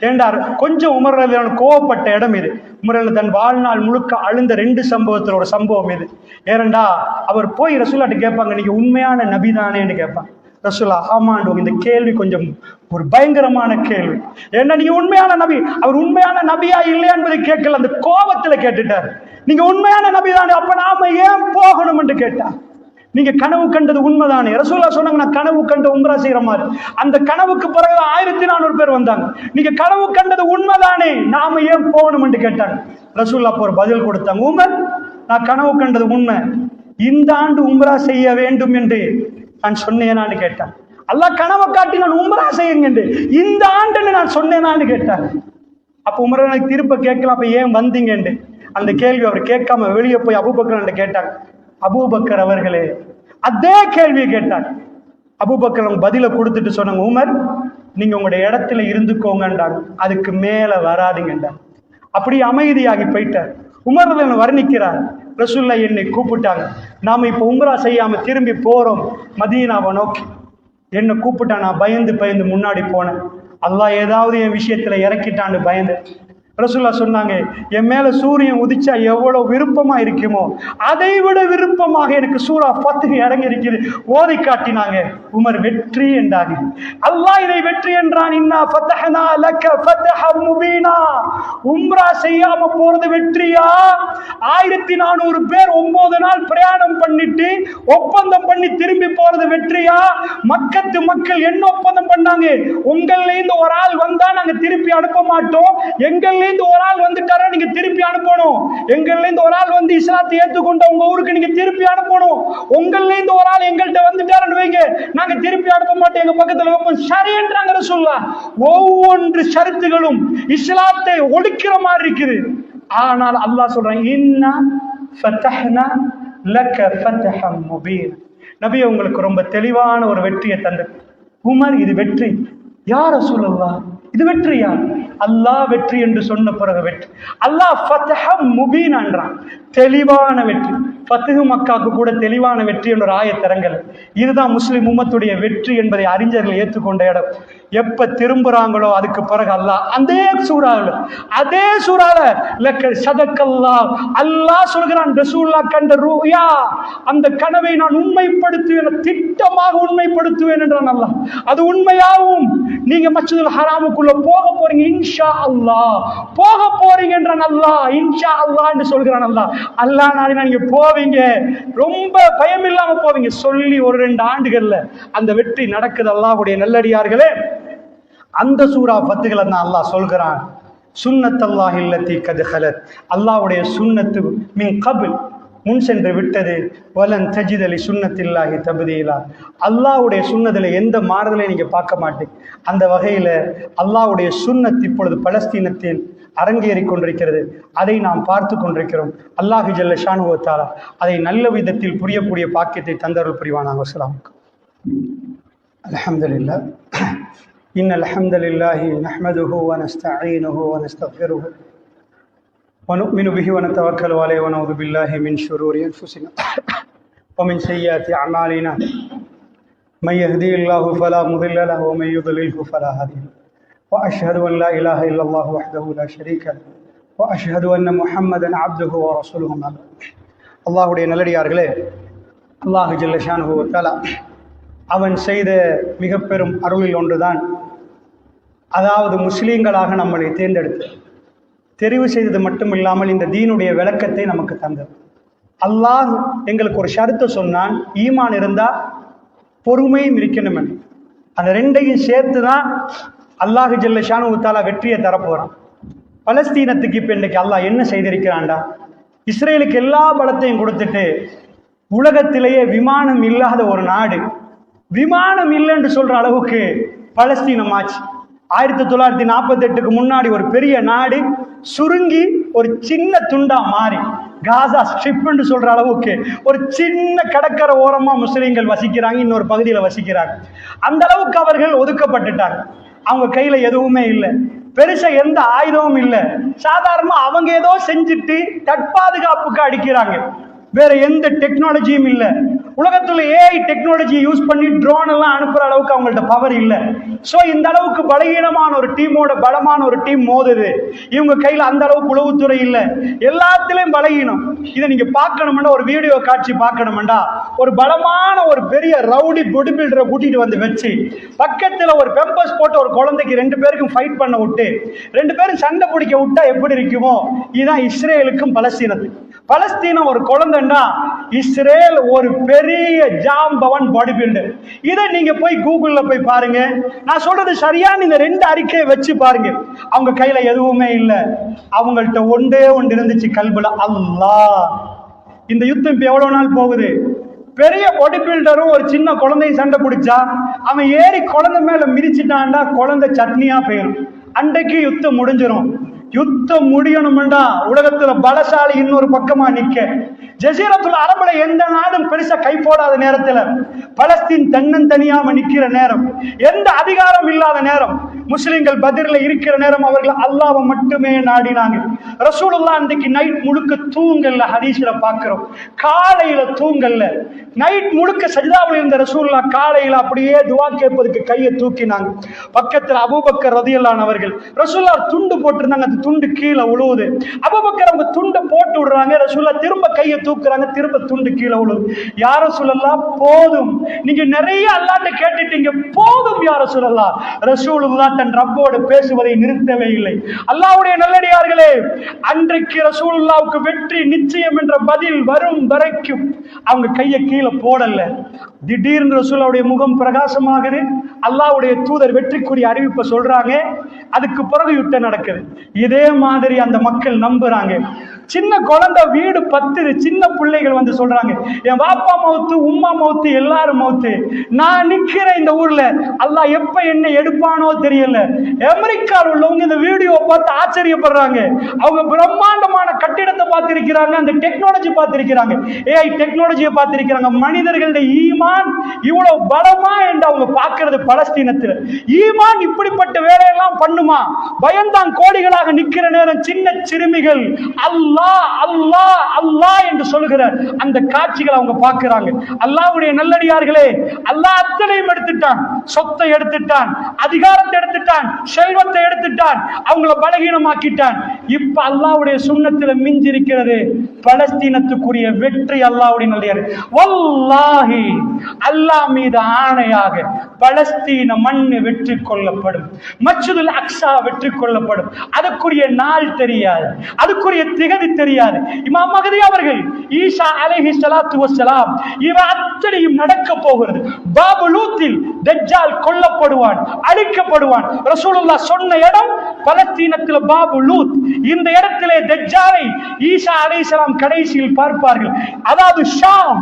ஏண்டார் கொஞ்சம். உமர் ரலியல்லாஹு அன்ஹு கோபப்பட்ட இடம் இது. உமர் தன் வாழ்நாள் முழுக்க அழுந்த 2 சம்பவத்துல ஒரு சம்பவம் இது. ஏனண்டா அவர் போய் ரசூலுல்லாஹ்ட்ட கேட்பாங்க, நீங்க உண்மையான நபி தானேன்னு கேட்பாங்க. ரசூலுல்லாஹ் ஆமாண்டு. இந்த கேள்வி கொஞ்சம் ஒரு பயங்கரமான கேள்வி. ஏன்னா நீங்க உண்மையான நபி, அவர் உண்மையான நபியா இல்லையா என்பதை கேட்கல, அந்த கோபத்துல கேட்டுட்டார். நீங்க உண்மையான நபி தானே, அப்ப நாம ஏன் போகணும் என்று கேட்டா, நீங்க கனவு கண்டது உண்மைதானே? ரசூலுல்லாஹ் சொன்னாங்க, நான் கனவு கண்ட உம்ரா செய்யற மாதிரி. அந்த கனவுக்கு பிறகு 1400 பேர் வந்தாங்க. நீங்க கனவு கண்டது உண்மைதானே, நாம ஏன் போகணும் என்று கேட்டாங்க. ரசூலுல்லாஹ் ஒரு பதில் கொடுத்தாங்க, உமர் நான் கனவு கண்டது உண்மை, இந்த ஆண்டு உம்ரா செய்ய வேண்டும் என்று நான் சொன்னேனான்னு கேட்டான். அல்லாஹ் கனவை காட்டி நான் உம்ரா செய்யுங்க இந்த ஆண்டு நான் சொன்னேனான்னு கேட்டாங்க. அப்ப உமர் எனக்கு திருப்ப கேட்கலாம், அப்ப ஏன் வந்தீங்க அந்த கேள்வி அவர் கேட்காம வெளியே போய் அபூபக்கர் கேட்டாங்க. அபூபக்கர் அவர்களே அதே கேள்வியை கேட்டாங்க. அபூபக்கர் பதில கொடுத்துட்டு சொன்னாங்க, உமர் நீங்க உங்களுடைய இடத்துல இருந்துக்கோங்கன்றாங்க, அதுக்கு மேல வராதுங்கன்றாங்க. அப்படி அமைதியாகி போயிட்டார். உமர் வர்ணிக்கிறார், ரசூலுல்லாஹ் என்னை கூப்பிட்டாங்க, நாம இப்ப உம்ரா செய்யாம திரும்பி போறோம் மதீனாவை நோக்கி. என்னை கூப்பிட்டா நான் பயந்து முன்னாடி போனேன். அல்லாஹ் ஏதாவது என் விஷயத்துல இறக்கிட்டான்னு பயந்து. ரசூலுல்லாஹ் சொன்னாங்க, என் மேல சூரியன் உதிச்சா எவ்வளவு விருப்பமா இருக்குமோ அதை விட விருப்பமாக எனக்கு சூரா ஃபத்ஹ் இறங்கி இருக்குது ஓதி காட்டினாங்க. உமர் வெற்றி என்றாங்க. அல்லாஹ் இதை வெற்றி என்றான். இன்னா ஃபதஹ்னா லக ஃபத்ஹம் முபீனா. உம்ரா செய்யாம போறது வெற்றியா? 1400 பேர் 9 நாள் பிரயாணம் பண்ணிட்டு ஒப்பந்தம் பண்ணி திரும்பி போறது வெற்றியா? மக்கத்து மக்கள் என்ன ஒப்பந்தம் பண்ணாங்க? உங்கள்ல இருந்து ஒரு ஆள் வந்தா நாங்க திருப்பி அனுப்ப மாட்டோம், எங்கள்ல இருந்து ஒரு ஆள் வந்துட்டாரா நீங்க திருப்பி அனுப்பணும், எங்கள்ல இருந்து ஒரு ஆள் வந்து இஸ்லாத்தை ஏற்றுக்கொண்ட உங்க ஊருக்கு நீங்க திருப்பி அனுப்பணும், உங்கள்ல இருந்து ஒரு ஆள் எங்கள்கிட்ட வந்துட்டாருன்னு வைங்க நாங்க திருப்பி அனுப்ப மாட்டோம், எங்க பக்கத்துல வைப்போம். சரி என்றாங்க ரசூலுல்லாஹ். ஒவ்வொன்று ஷரத்துகளும் இஸ்லாத்தை ஒழிக்கிற மாதிரி இருக்குது. ஆனால் அல்லாஹ் சொல்றான், இன்னா ஃபதஹ்னா லக ஃபத்ஹம் முபீனா. நபி உங்களுக்கு ரொம்ப தெளிவான ஒரு வெற்றியை தந்து. உமர், இது வெற்றி. யா ரசூலல்லாஹ், இது வெற்றியா? அல்லாஹ் வெற்றி என்று சொன்ன பிறகு வெற்றி. அல்லாஹ் ஃபத்ஹ முபீன் என்றான், தெளிவான வெற்றி. ஃபத்ஹு மக்காவுக்கு கூட தெளிவான வெற்றி என்ற ஆயத்திறங்கள். இதுதான் முஸ்லிம் உம்மத்துடைய வெற்றி என்பதை அறிஞர்கள் ஏற்றுக்கொண்ட இடம். எப்ப திரும்புறாங்களோ அதுக்கு பிறகு அல்லாஹ் அதே சூறால சதக்கல்லாஹ், அல்லாஹ் சொல்கிறான், ரசூலுல்லாஹ் கண்ட ரூயா, அந்த கனவை நான் உண்மைப்படுத்துவேன், திட்டமாக உண்மைப்படுத்துவேன் என்றான் அல்லாஹ். அது உண்மையாகும். நீங்க மஸ்ஜிதுல் ஹராமுக்குள்ள போக போறீங்க, இன்ஷா அல்லாஹ் போக போறீங்க என்றான் அல்லாஹ். இன்ஷா அல்லாஹ் என்று சொல்கிறான் அல்லாஹ். அல்லாஹ் நாளை நீங்க போவீங்க, ரொம்ப பயம் இல்லாம போவீங்க சொல்லி ஒரு 2 ஆண்டுகள்ல அந்த வெற்றி நடக்குது. அல்லாஹ்வுடைய நல்லடியார்களே, அந்த சூரா ஃபத்ஹ்ல தான் அல்லாஹ் சொல்கிறான், சுன்னத்தல்லாஹி அல்லதி கத் ஹலத், அல்லாஹ்வுடைய சுன்னத்து மின் கபில், முன் சென்று விட்டது. வலன் தஜித லி சுன்னத்தில்லாஹி தப்தீலா, அல்லாஹ்வுடைய சுன்னத்துல எந்த மாறுதலை நீங்க பார்க்க மாட்டீங்க. அந்த வகையில அல்லாஹ்வுடைய சுன்னத் இப்பொழுது பலஸ்தீனத்தில் அரங்கேறி கொண்டிருக்கிறது. அதை நாம் பார்த்து கொண்டிருக்கிறோம். அல்லாஹு ஜல்ல ஷானுஹு வ தஆலா அதை நல்ல விதத்தில் புரியக்கூடிய பாக்கியத்தை தந்தருள் புரிவானாக. அஸ்ஸலாமு அலைக்கும். அல்ஹம்துலில்லாஹ். இன்னல் ஹம்தலில்லாஹி நஹ்மதுஹு வ நஸ்தஈனுஹு வ நஸ்தக்ஃபிருஹு வ நு'மினு பிஹி வ நதவக்கலு அலைஹி வ நஊது பில்லாஹி மின் ஷுரூரி அன்ஃபுஸினா வ மின் ஸய்யிஆத்தி அமாலினா மை யஹ்திஹில்லாஹு ஃபலா முضில்ல லஹு வ மை யுضلில்ஹு ஃபலா ஹாதிய லஹு வ அஷ்ஹது அன் லா இலாஹா இல்லல்லாஹு வஹ்தஹு லா ஷரீக லஹு வ அஷ்ஹது அன்ன முஹம்மதன் அப்துஹு வ ரசூலுஹு. அல்லாஹ்வுடைய நல்லடியார்களே, அல்லாஹ் ஜல்ல ஷானுஹு வ தஆலா அவன் செய்த மிக பெரும் அருளில் ஒன்றுதான், அதாவது முஸ்லீம்களாக நம்மளை தேர்ந்தெடுத்து தெரிவு செய்தது மட்டும் இல்லாமல் இந்த தீனுடைய விளக்கத்தை நமக்கு தந்தது. அல்லாஹ் எங்களுக்கு ஒரு ஷர்த்து சொன்னான், ஈமான் இருந்தா பொறுமையும் இருக்கணும். அந்த 2ஐயும் சேர்த்து தான் அல்லாஹு ஜல்ல ஷானுஹு தஆலா வெற்றியை தரப்போறான். பலஸ்தீனத்துக்கு இப்ப இன்றைக்கு அல்லாஹ் என்ன செய்திருக்கிறான்டா, இஸ்ரேலுக்கு எல்லா பலத்தையும் கொடுத்துட்டு உலகத்திலேயே விமானம் இல்லாத ஒரு நாடு, விமானம் இல்லைன்னு சொல்ற அளவுக்கு பலஸ்தீனம் ஆச்சு. 1948க்கு முன்னாடி ஒரு பெரிய நாடு சுருங்கி ஒரு சின்ன துண்டா மாறி காசா ஸ்ட்ரிப் என்று சொல்ற அளவுக்கு ஒரு சின்ன கடற்கரை ஓரமா முஸ்லீம்கள் வசிக்கிறாங்க, இன்னொரு பகுதியில வசிக்கிறாங்க. அந்த அளவுக்கு அவர்கள் ஒதுக்கப்பட்டுட்டாங்க. அவங்க கையில எதுவுமே இல்லை, பெருசா எந்த ஆயுதமும் இல்லை. சாதாரணமா அவங்க ஏதோ செஞ்சுட்டு தற்பாதுகாப்புக்கு அடிக்கிறாங்க, வேற எந்த டெக்னாலஜியும் இல்லை. உலகத்துல ஏஐ டெக்னாலஜி யூஸ் பண்ணி ட்ரோன் எல்லாம் அனுப்புற அளவுக்கு அவங்கள்ட்ட பவர் இல்லை. ஸோ இந்த அளவுக்கு பலகீனமான ஒரு டீமோட பலமான ஒரு டீம் மோதுது. இவங்க கையில அந்த அளவுக்கு உளவுத்துறை இல்லை, எல்லாத்திலையும் பலகீனம். இதை நீங்க பார்க்கணும்னா, ஒரு வீடியோ காட்சி பார்க்கணும்டா, ஒரு பலமான ஒரு பெரிய ரவுடி பொடி பில்டரை கூட்டிட்டு வந்து வச்சு பக்கத்துல ஒரு பெம்பர்ஸ் போட்டு ஒரு குழந்தைக்கு 2 பேருக்கும் ஃபைட் பண்ண விட்டு 2 பேரும் சண்டை பிடிக்க விட்டா எப்படி இருக்குமோ, இதுதான் இஸ்ரேலுக்கும் பலஸ்தீனத்துக்கும். பலஸ்தீனம் ஒரு குழந்தைன்னா, இஸ்ரேல் ஒரு பெரிய ஜாம்பவன் பாடி பில்டர். இதை நீங்க போய் கூகுள்ல போய் பாருங்க. நான் சொல்றது சரியான இந்த 2 அறிக்கையை வச்சு பாருங்க. அவங்க கையில எதுவுமே இல்லை, அவங்கள்ட்ட ஒன்றே ஒன்று இருந்துச்சு, கல்புல அல்லாஹ். இந்த யுத்தம் இப்ப எவ்வளவு நாள் போகுது? பெரிய பாடி பில்டரும் ஒரு சின்ன குழந்தையும் சண்டை பிடிச்சா அவன் ஏறி குழந்தை மேல மிதிச்சுட்டான்டா, குழந்தை சட்னியா போயிடும். அன்றைக்கு யுத்தம் முடிஞ்சிடும். யுத்தம் முடியணும்டா உலகத்துல பலசாலி இன்னொரு பக்கமா நிக்க. ஜசீரத்துல் அரபுல எந்த நாடும் பெருசா கை போடாத நேரத்துல, பலஸ்தீன் தன்னந்தனியாம நிக்கிற நேரம், எந்த அதிகாரம் இல்லாத நேரம், முஸ்லிம்கள் பத்ர்ல இருக்கிற நேரம், அவர்கள் அல்லாஹ்வை மட்டுமே நாடினாங்க. ரசூலுல்லாஹ் அன்றைக்கு நைட் முழுக்க தூங்கல்ல, ஹதீஸ்ல பார்க்கிறோம். காலையில தூங்கல்ல, நைட் முழுக்க சஜ்தாவில் இருந்த ரசூலுல்லாஹ் காலையில அப்படியே துஆ கேட்பதற்கு கையை தூக்கினாங்க. பக்கத்துல அபூபக்கர் ரலியல்லாஹு அன்ஹு அவர்கள், ரசூலுல்லாஹ் துண்டு போட்டிருந்தாங்க, அந்த துண்டு கீழே விழுவுது. அபூபக்கர் அவங்க துண்டை போட்டு விடுறாங்க, ரசூலுல்லாஹ் திரும்ப கையை தூக்குறாங்க, திரும்ப துண்டு கீழே விழுவுது. யா ரசூலுல்லாஹ் போதும், நீங்க நிறைய அல்லாஹ்ட்ட கேட்டுட்டீங்க, போதும் யா ரசூலுல்லாஹ். ரசூலுல்லாஹ் தன் ரப்போடு பேசுவதை நிறுத்தவே இல்லை. அல்லாஹ்வுடைய நல்லடியார்களே, அன்றைக்கு ரசூலுல்லாஹ்வுக்கு வெற்றி நிச்சயம் என்ற பதில் வரும் வரைக்கும் அவங்க கையை கீழே போடல. திடீர்னு ரசூலுல்லாஹ்வுடைய முகம் பிரகாசமாகுது. அல்லாஹ்வுடைய தூதர் வெற்றிக்குரிய அறிவிப்பை சொல்றாங்க. அதுக்கு பிறகு யுத்தம் நடக்குது. இதே மாதிரி அந்த மக்கள் நம்புறாங்க. சின்ன குழந்தை வீடு 10 சின்ன பிள்ளைகள் வந்து சொல்றாங்க, என் பாப்பா மவுத்து, உம்மா மவுத்து, எல்லாரும் மவுத்து, நான் நிக்கிறேன் இந்த ஊர்ல, அல்லாஹ் எப்ப என்ன எடுப்பானோ தெரியல. அமெரிக்காவில் உள்ளவங்க இந்த வீடியோ பார்த்து ஆச்சரியப்படுறாங்க. அவங்க பிரம்மாண்டமான கட்டிடத்தை பார்த்திருக்கிறாங்க, அந்த டெக்னாலஜி பார்த்திருக்கிறாங்க, ஏஐ டெக்னாலஜியை பார்த்திருக்கிறாங்க. மனிதர்களுடைய ஈமான் இவ்வளவு பலமா என்று அவங்க பார்க்கிறது. பலஸ்தீனத்தில் ஈமான் இப்படிப்பட்ட வேலையெல்லாம் பண்ணுமா? பயந்தான் கோடிகளாக நிற்கிற நேரம் சின்ன சிறுமிகள் அல்லாஹ் அல்லாஹ் அல்லாஹ் என்று சொல்லுகிற அந்த காட்சிகளை அவங்க பார்க்கிறாங்க. அல்லாஹ்வுடைய நல்லடியார்களே, அல்லாஹ் அத்தனையும் எடுத்துட்டான். சொத்தை எடுத்துட்டான், அதிகாரத்தை எடுத்துட்டான், செல்வத்தை எடுத்துட்டான், அவங்கள பலகீனமாக்கிட்டான். இப்ப அல்லாஹ்வுடைய சுன்னத்தில் மிஞ்சி இருக்கிறது பலஸ்தீனத்துக்குரிய வெற்றி. அல்லாஹ்வுடைய நல்லடியார், வல்லாஹி அல்லாஹ் மீது ஆணையாக பலஸ்தீன மண்ணு வெற்றி கொள்ளப்படும், மஸ்ஜிதுல் அக்ஸா வெற்றி கொள்ளப்படும். அதுக்குரிய நாள் தெரியாது, அதுக்குரிய திகதி தெரியாது. இமாம் மஹ்தி அவர்கள் ஈசா அலைஹிஸ்ஸலாத்து வஸ்ஸலாம் இவ அத்தனையும் நடக்க போகிறது. பாபுலூத்தில் தஜ்ஜால் கொல்லப்படுவான், அழிக்கப்படுவான். ரசூலுல்லாஹ் சொன்ன இடம் பலஸ்தீனத்தில் பாபுலூத். இந்த இடத்திலே தஜ்ஜாலை ஈசா அலைஹிஸ்ஸலாம் கடைசியில் பார்ப்பார்கள். அதாவது ஷாம்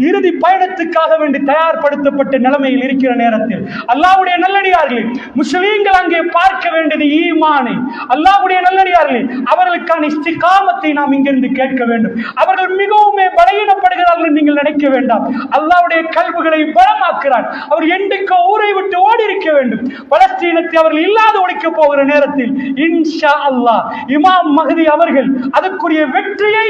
இறுதி பயணத்துக்காக வேண்டி தயார்படுத்தப்பட்ட நிலைமையில் இருக்கிற நேரத்தில் அல்லாஹ்வுடைய நல்லடியார்களே, முஸ்லிம்கள் அங்கே பார்க்க வேண்டியது ஈமானை. அல்லாஹ்வுடைய நல்லடியார்களே, அவர்களுக்கான இஸ்திகாமத்தை நாம் இங்கிருந்து கேட்க வேண்டும். அவர்கள் மிகவும் பலகீனப்படுகிறார்கள் நீங்கள் நினைக்க வேண்டாம். அல்லாஹ்வுடைய கல்விகளை பலமாக்குறார். அவர் என்றைக்கோ ஊரை விட்டு ஓடி இருக்க வேண்டும். பலஸ்தீனத்தை அவர்கள் இல்லாத ஒழிக்க போகிற நேரத்தில் இன்ஷா அல்லாஹ் இமாம் மஹ்தி அவர்கள் அதற்குரிய வெற்றியை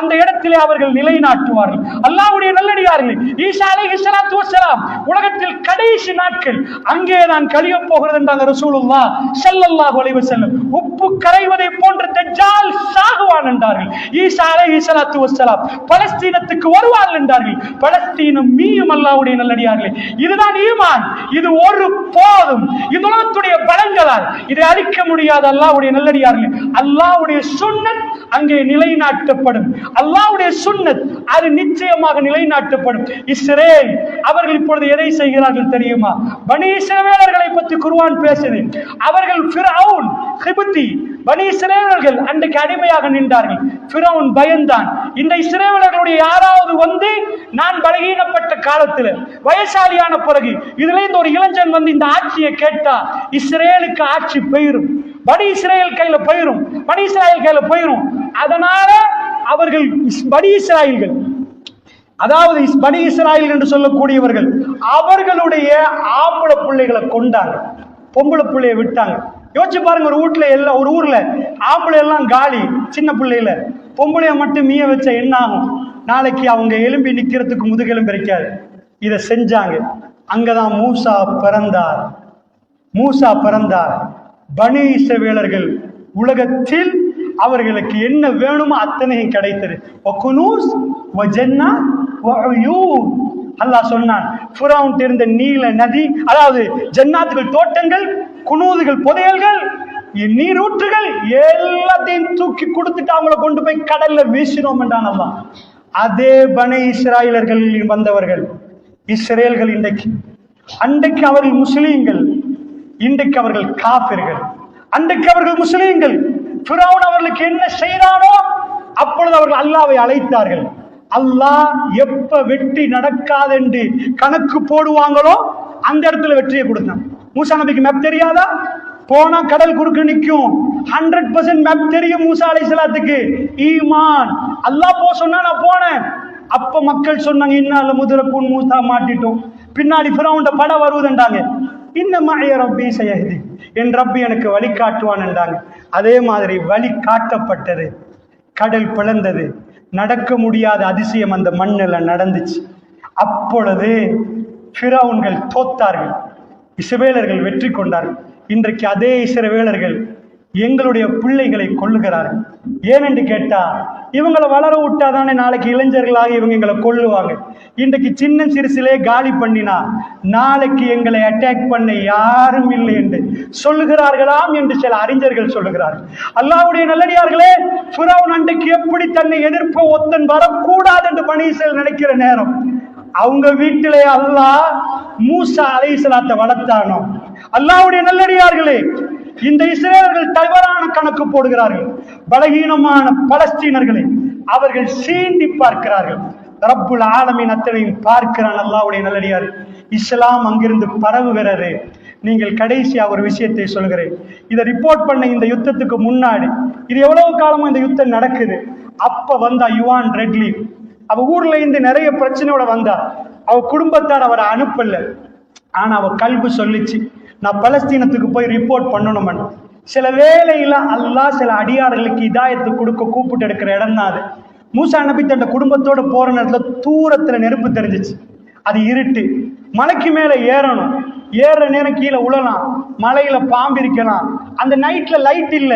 அந்த இடத்திலே அவர்கள் நிலைநாட்டுவார்கள். அல்லாஹ்வுடைய நல்லடியார்களே, ஈசா அலைஹிஸ்ஸலாத்து வஸ்ஸலாம் உலகத்தில் கடைசி நாட்கள் அங்கேதான் கழிய போகிறது என்றாங்க ரசூலுல்லாஹ் ஸல்லல்லாஹு அலைஹி வஸல்லம். உப்பு கரைவதை போன்ற தஜ்ஜால் சாகுவான் என்றார்கள். ஈசா அலைஹிஸ்ஸலாத்து வஸ்ஸலாம் பலஸ்தீனத்துக்கு வருவார்கள் என்றார்கள். பலஸ்தீனம் மீயும் அல்லாஹ்வுடைய நல்லடியார்களே, இதுதான் ஈமான். இது ஒரு போதும் இந்த உலகத்துடைய பலங்களால் இதை அழிக்க முடியாத அல்லாஹ்வுடைய நல்லடியார்களே. அல்லாஹ்வுடைய சுன்னத் அங்கே நிலைநாட்டப்படும். அல்லாஹ்வுடைய சுன்னத் அது நிச்சயமாக நிலைநாட்டப்படும். இஸ்ரேல் அவர்கள் இப்பொழுது எதை செய்கிறார்கள் தெரியுமா? பனி இஸ்ரவேலர்களை பற்றி குர்ஆன் பேசுது. அவர்கள் ஃபிரௌன் கிப்தி பனி இஸ்ரவேலர்கள் அன்றைக்கு அடிமையாக நின்றார்கள். ஃபிரௌன் பயந்தான். இந்த இஸ்ரவேலர்களுடைய யாராவது வந்து நான் பலகீனப்பட்ட காலத்தில் வயசாலியான பிறகு இதுல இருந்து ஒரு இளைஞன் வந்து இந்த ஆட்சியை கேட்டா இஸ்ரேலுக்கு ஆட்சி போயிரும், பனி இஸ்ரேல் கையில போயிரும், பனி இஸ்ராயல் கையில போயிரும். அதனால அவர்கள் பனி இஸ்ராயல்கள், அதாவது பனி இஸ்ராயல் என்று சொல்லக்கூடியவர்கள் அவர்களுடைய ஆம்பளை பிள்ளைகளை கொண்டாங்க, பொம்பளை பிள்ளையை விட்டாங்க. யோசிச்சு பாருங்க, ஒரு வீட்டுல எல்லாம், ஒரு ஊர்ல ஆம்பளை எல்லாம் காலி, சின்ன பிள்ளையில பொம்பளைய மட்டும் மீய வச்ச என்ன ஆகும்? நாளைக்கு அவங்க எலும்பி நிக்கிறதுக்கு முதுகெலும்பு இருக்காது. இதை செஞ்சாங்க. அங்கதான் மூசா பிறந்தார். மூசா பிறந்தார். பனி இஸ்ரவேலர்கள் உலகத்தில் அவர்களுக்கு என்ன வேணுமோ அத்தனையும் கிடைத்தது. அல்லாஹ் சொன்னான், ஃபிரௌன் இருந்த நீல நதி, அதாவது ஜன்னாத்துகள் தோட்டங்கள், குனூதுகள் புதையல்கள், நீரூற்றுகள் எல்லாத்தையும் தூக்கி கொடுத்துட்டு அவங்கள கொண்டு போய் கடல்ல வீசினோம் என்றான் அல்லாஹ். அதே பனி இஸ்ராயலர்கள் வந்தவர்கள் இஸ்ரேல்கள் இன்றைக்கு, அன்றைக்கு அவர்கள் முஸ்லீம்கள், இன்றைக்கு அவர்கள் காபிர்கள். அன்றைக்கு அவர்கள் முஸ்லீம்கள். ஃபிரௌன் அவர்களுக்கு என்ன செய்தானோ அப்பொழுது அவர்கள் அல்லாஹ்வை அழைத்தார்கள். அல்லாஹ் எப்ப வெற்றி நடக்காது என்று கணக்கு போடுவாங்களோ அந்த இடத்துல வெற்றியை கொடுத்தான். மூசா நபிக்கு மேப் தெரியாதா? போனா கடல் குறுக்கு நிற்கும். 100% மேப் தெரியும் மூசா அலைஹிஸ்ஸலாத்துக்கு. ஈமான். அல்லாஹ் போ சொன்னா நான் போனேன். அப்ப மக்கள் சொன்னாங்க, இன்னால முதரக்கூன் மூசா மாட்டிட்டோம், பின்னாடி ஃபிரௌன் படம் வருவதுன்றாங்க. இன்னமாய ரப்பி சயஹ்தி, என் ரப்பி எனக்கு வழி காட்டுவான் என்றாங்க. அதே மாதிரி வழி காட்டப்பட்டது. கடல் பிளந்தது. நடக்க முடியாத அதிசயம் அந்த மண்ணில் நடந்துச்சு. அப்பொழுது ஃபிரௌன்கள் தோத்தார்கள், இஸ்ரவேலர்கள் வெற்றி கொண்டார்கள். இன்றைக்கு அதே இஸ்ரவேலர்கள் எங்களுடைய பிள்ளைகளை கொல்லுகிறார்கள். ஏனென்று கேட்டா, இவங்களை வளர விட்டாதானே நாளைக்கு இளைஞர்களாக இவங்க எங்களை கொல்லுவாங்க. இன்றைக்கு சின்ன சிறுசிலே காலி பண்ணினா நாளைக்கு எங்களை அட்டாக் பண்ண யாரும் இல்லை என்று சொல்லுகிறார்களாம் என்று சில அறிஞர்கள் சொல்லுகிறார்கள். அல்லாஹ்வுடைய நல்லடியார்களே, ஃபிரௌன் அன்றைக்கு எப்படி தன்னை எதிர்ப்பு ஒத்தன் வரக்கூடாது என்று பனி இஸ்ரவேல் நினைக்கிற நேரம் அவங்க வீட்டிலே அல்லாஹ் மூசா அலைஹிஸ்ஸலாத்தை வளர்த்தானோ. அல்லாஹ்வுடைய நல்லடியார்களே, இந்த இஸ்ரேலர்கள் தவறான கணக்கு போடுகிறார்கள். பலகீனமான பலஸ்தீனர்களை அவர்கள் சீண்டி பார்க்கிறார்கள். ரப்புல் ஆலமீன் அத்தனையும் பார்க்கிறான். அல்லாஹ்வுடைய நல்லடியார், இஸ்லாம் அங்கிருந்து பரவுகிறது. நீங்கள் கடைசியா ஒரு விஷயத்தை சொல்கிறேன். இதை ரிப்போர்ட் பண்ண இந்த யுத்தத்துக்கு முன்னாடி, இது எவ்வளவு காலமா இந்த யுத்தம் நடக்குது, அப்ப வந்தா யுவான் ரெட்லி. அவ ஊர்ல இருந்து நிறைய பிரச்சனையோட வந்தா. அவ குடும்பத்தார் அவரை அனுப்பல. ஆனா அவ கல்வி சொல்லிச்சு, நான் பலஸ்தீனத்துக்கு போய் ரிப்போர்ட் பண்ணணும். சில வேளையில அல்லாஹ் சில அடியார்களுக்கு இதாயத்து கொடுக்க கூப்பிட்டு எடுக்கிற இடம் தான் அது. மூசா நபி தன் குடும்பத்தோட போற நேரத்துல தூரத்துல நெருப்பு தெரிஞ்சிச்சு. அது இருட்டு, மலைக்கு மேல ஏறணும். ஏறுற நேரம் கீழே உழலாம், மலையில பாம்பு இருக்கலாம். அந்த நைட்ல லைட் இல்ல,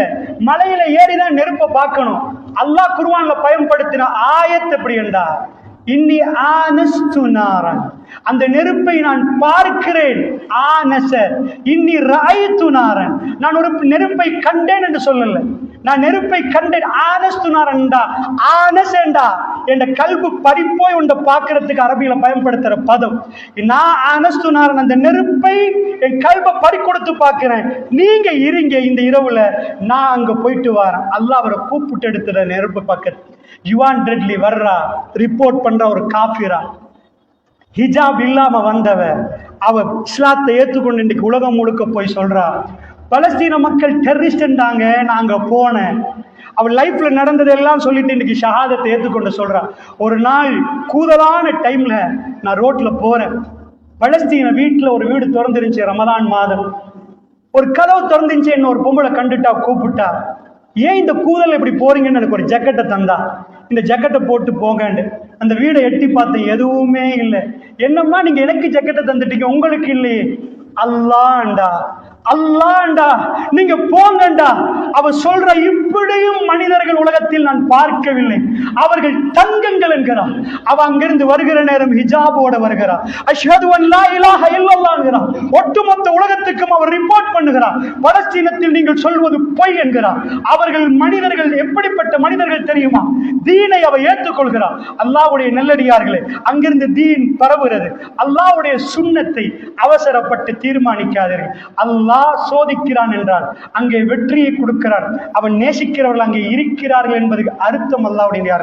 மலையில ஏறிதான் நெருப்பை பார்க்கணும். அல்லாஹ் குர்ஆன்ல பயன்படுத்தின ஆயத் எப்படி என்றா, இன்னி ஆனஸ்து நாரன், அந்த நெருப்பை நான் பார்க்கிறேன். ஆனஸ இன்னி ராயத்து நாரன், நான் ஒரு நெருப்பை கண்டேன் என்று சொல்லல, நான் நெருப்பை கண்டேன். ஆனஸ்து நாரன்டா, ஆனஸண்டா என்ற கல்பு பறிப்போய் உண்ட பார்க்கறதுக்கு அரபியில பயன்படுத்துற பதம். நான் ஆனஸ்து நாரன், அந்த நெருப்பை என் கல்பை பறி கொடுத்து பார்க்கிறேன். நீங்க இருங்க, இந்த இரவுல நான் அங்க போயிட்டு வரேன். அல்லாஹ் அவரை கூப்பிட்டு எடுத்துற நெருப்பு பக்கத்து. யுவான் ரெட்லி வர்றா, ரிப்போர்ட் பண்ற ஒரு காஃபிரா, ஹிஜாப் இல்லாம வந்தவ. அவ இஸ்லாத்தை ஏற்றுக்கொண்டு இன்னைக்கு உலகம் முழுக்க போய் சொல்றா, பலஸ்தீன மக்கள் டெரரிஸ்டாங்க, நாங்க போனேன். அவள் லைஃப்ல நடந்ததெல்லாம் சொல்லிட்டு இன்னைக்கு ஷஹாதத்தை ஏற்றுக்கொண்டு சொல்றா. ஒரு நாள் கூதலான டைம்ல நான் ரோட்ல போறேன். பலஸ்தீன வீட்டுல ஒரு வீடு திறந்துருந்துச்சு, ரமதான் மாதம். ஒரு கதவு திறந்துச்சு, என்ன ஒரு பொம்பளை கண்டுட்டா, கூப்பிட்டா. ஏன் இந்த கூதல் எப்படி போறீங்கன்னு எனக்கு ஒரு ஜக்கெட்டை தந்தா. இந்த ஜக்கெட்டை போட்டு போங்கன்னு. அந்த வீடை எட்டி பார்த்தேன், எதுவுமே இல்லை. என்னம்மா நீங்க எனக்கு ஜக்கெட்டை தந்துட்டீங்க, உங்களுக்கு இல்லையே. அல்லாண்டா, அல்லாண்டா, நீங்க போங்கண்டா. அவ சொல்ற, இப்படியும் மனிதர்கள் உலகத்தில் நான் பார்க்கவில்லை, அவர்கள் தங்கங்கள் என்கிறார். அவ அங்கிருந்து வருகிற நேரம் ஹிஜாபோட வருகிறார். அஷ்ஹது அன் லா இலாஹ இல்லல்லாஹ் என்கிறார். ஒட்டுமொத்த உலகத்துக்கும் அவர் ரிப்போர்ட் பண்ணுகிறார், பலஸ்தீனத்தில் நீங்கள் சொல்வது பொய் என்கிறார். அவர்கள் மனிதர்கள் எப்படிப்பட்ட மனிதர்கள் தெரியுமா? தீனை அவ ஏற்றுக்கொள்கிறார். அல்லாஹ்வுடைய நல்லடியார்களே, அங்கிருந்து தீன் பரவுகிறது. அல்லாஹ்வுடைய சுன்னத்தை அவசரப்பட்டு தீர்மானிக்காதீர்கள். அல்லாஹ் சோதிக்கிறான் என்றால் அங்கே வெற்றியை கொடுக்கிறான். அவன் நேசிக்கிறவர்கள் அங்கே இருக்கிறார்கள் என்பதற்கு அர்த்தம் அல்லாஹ்வுடைய.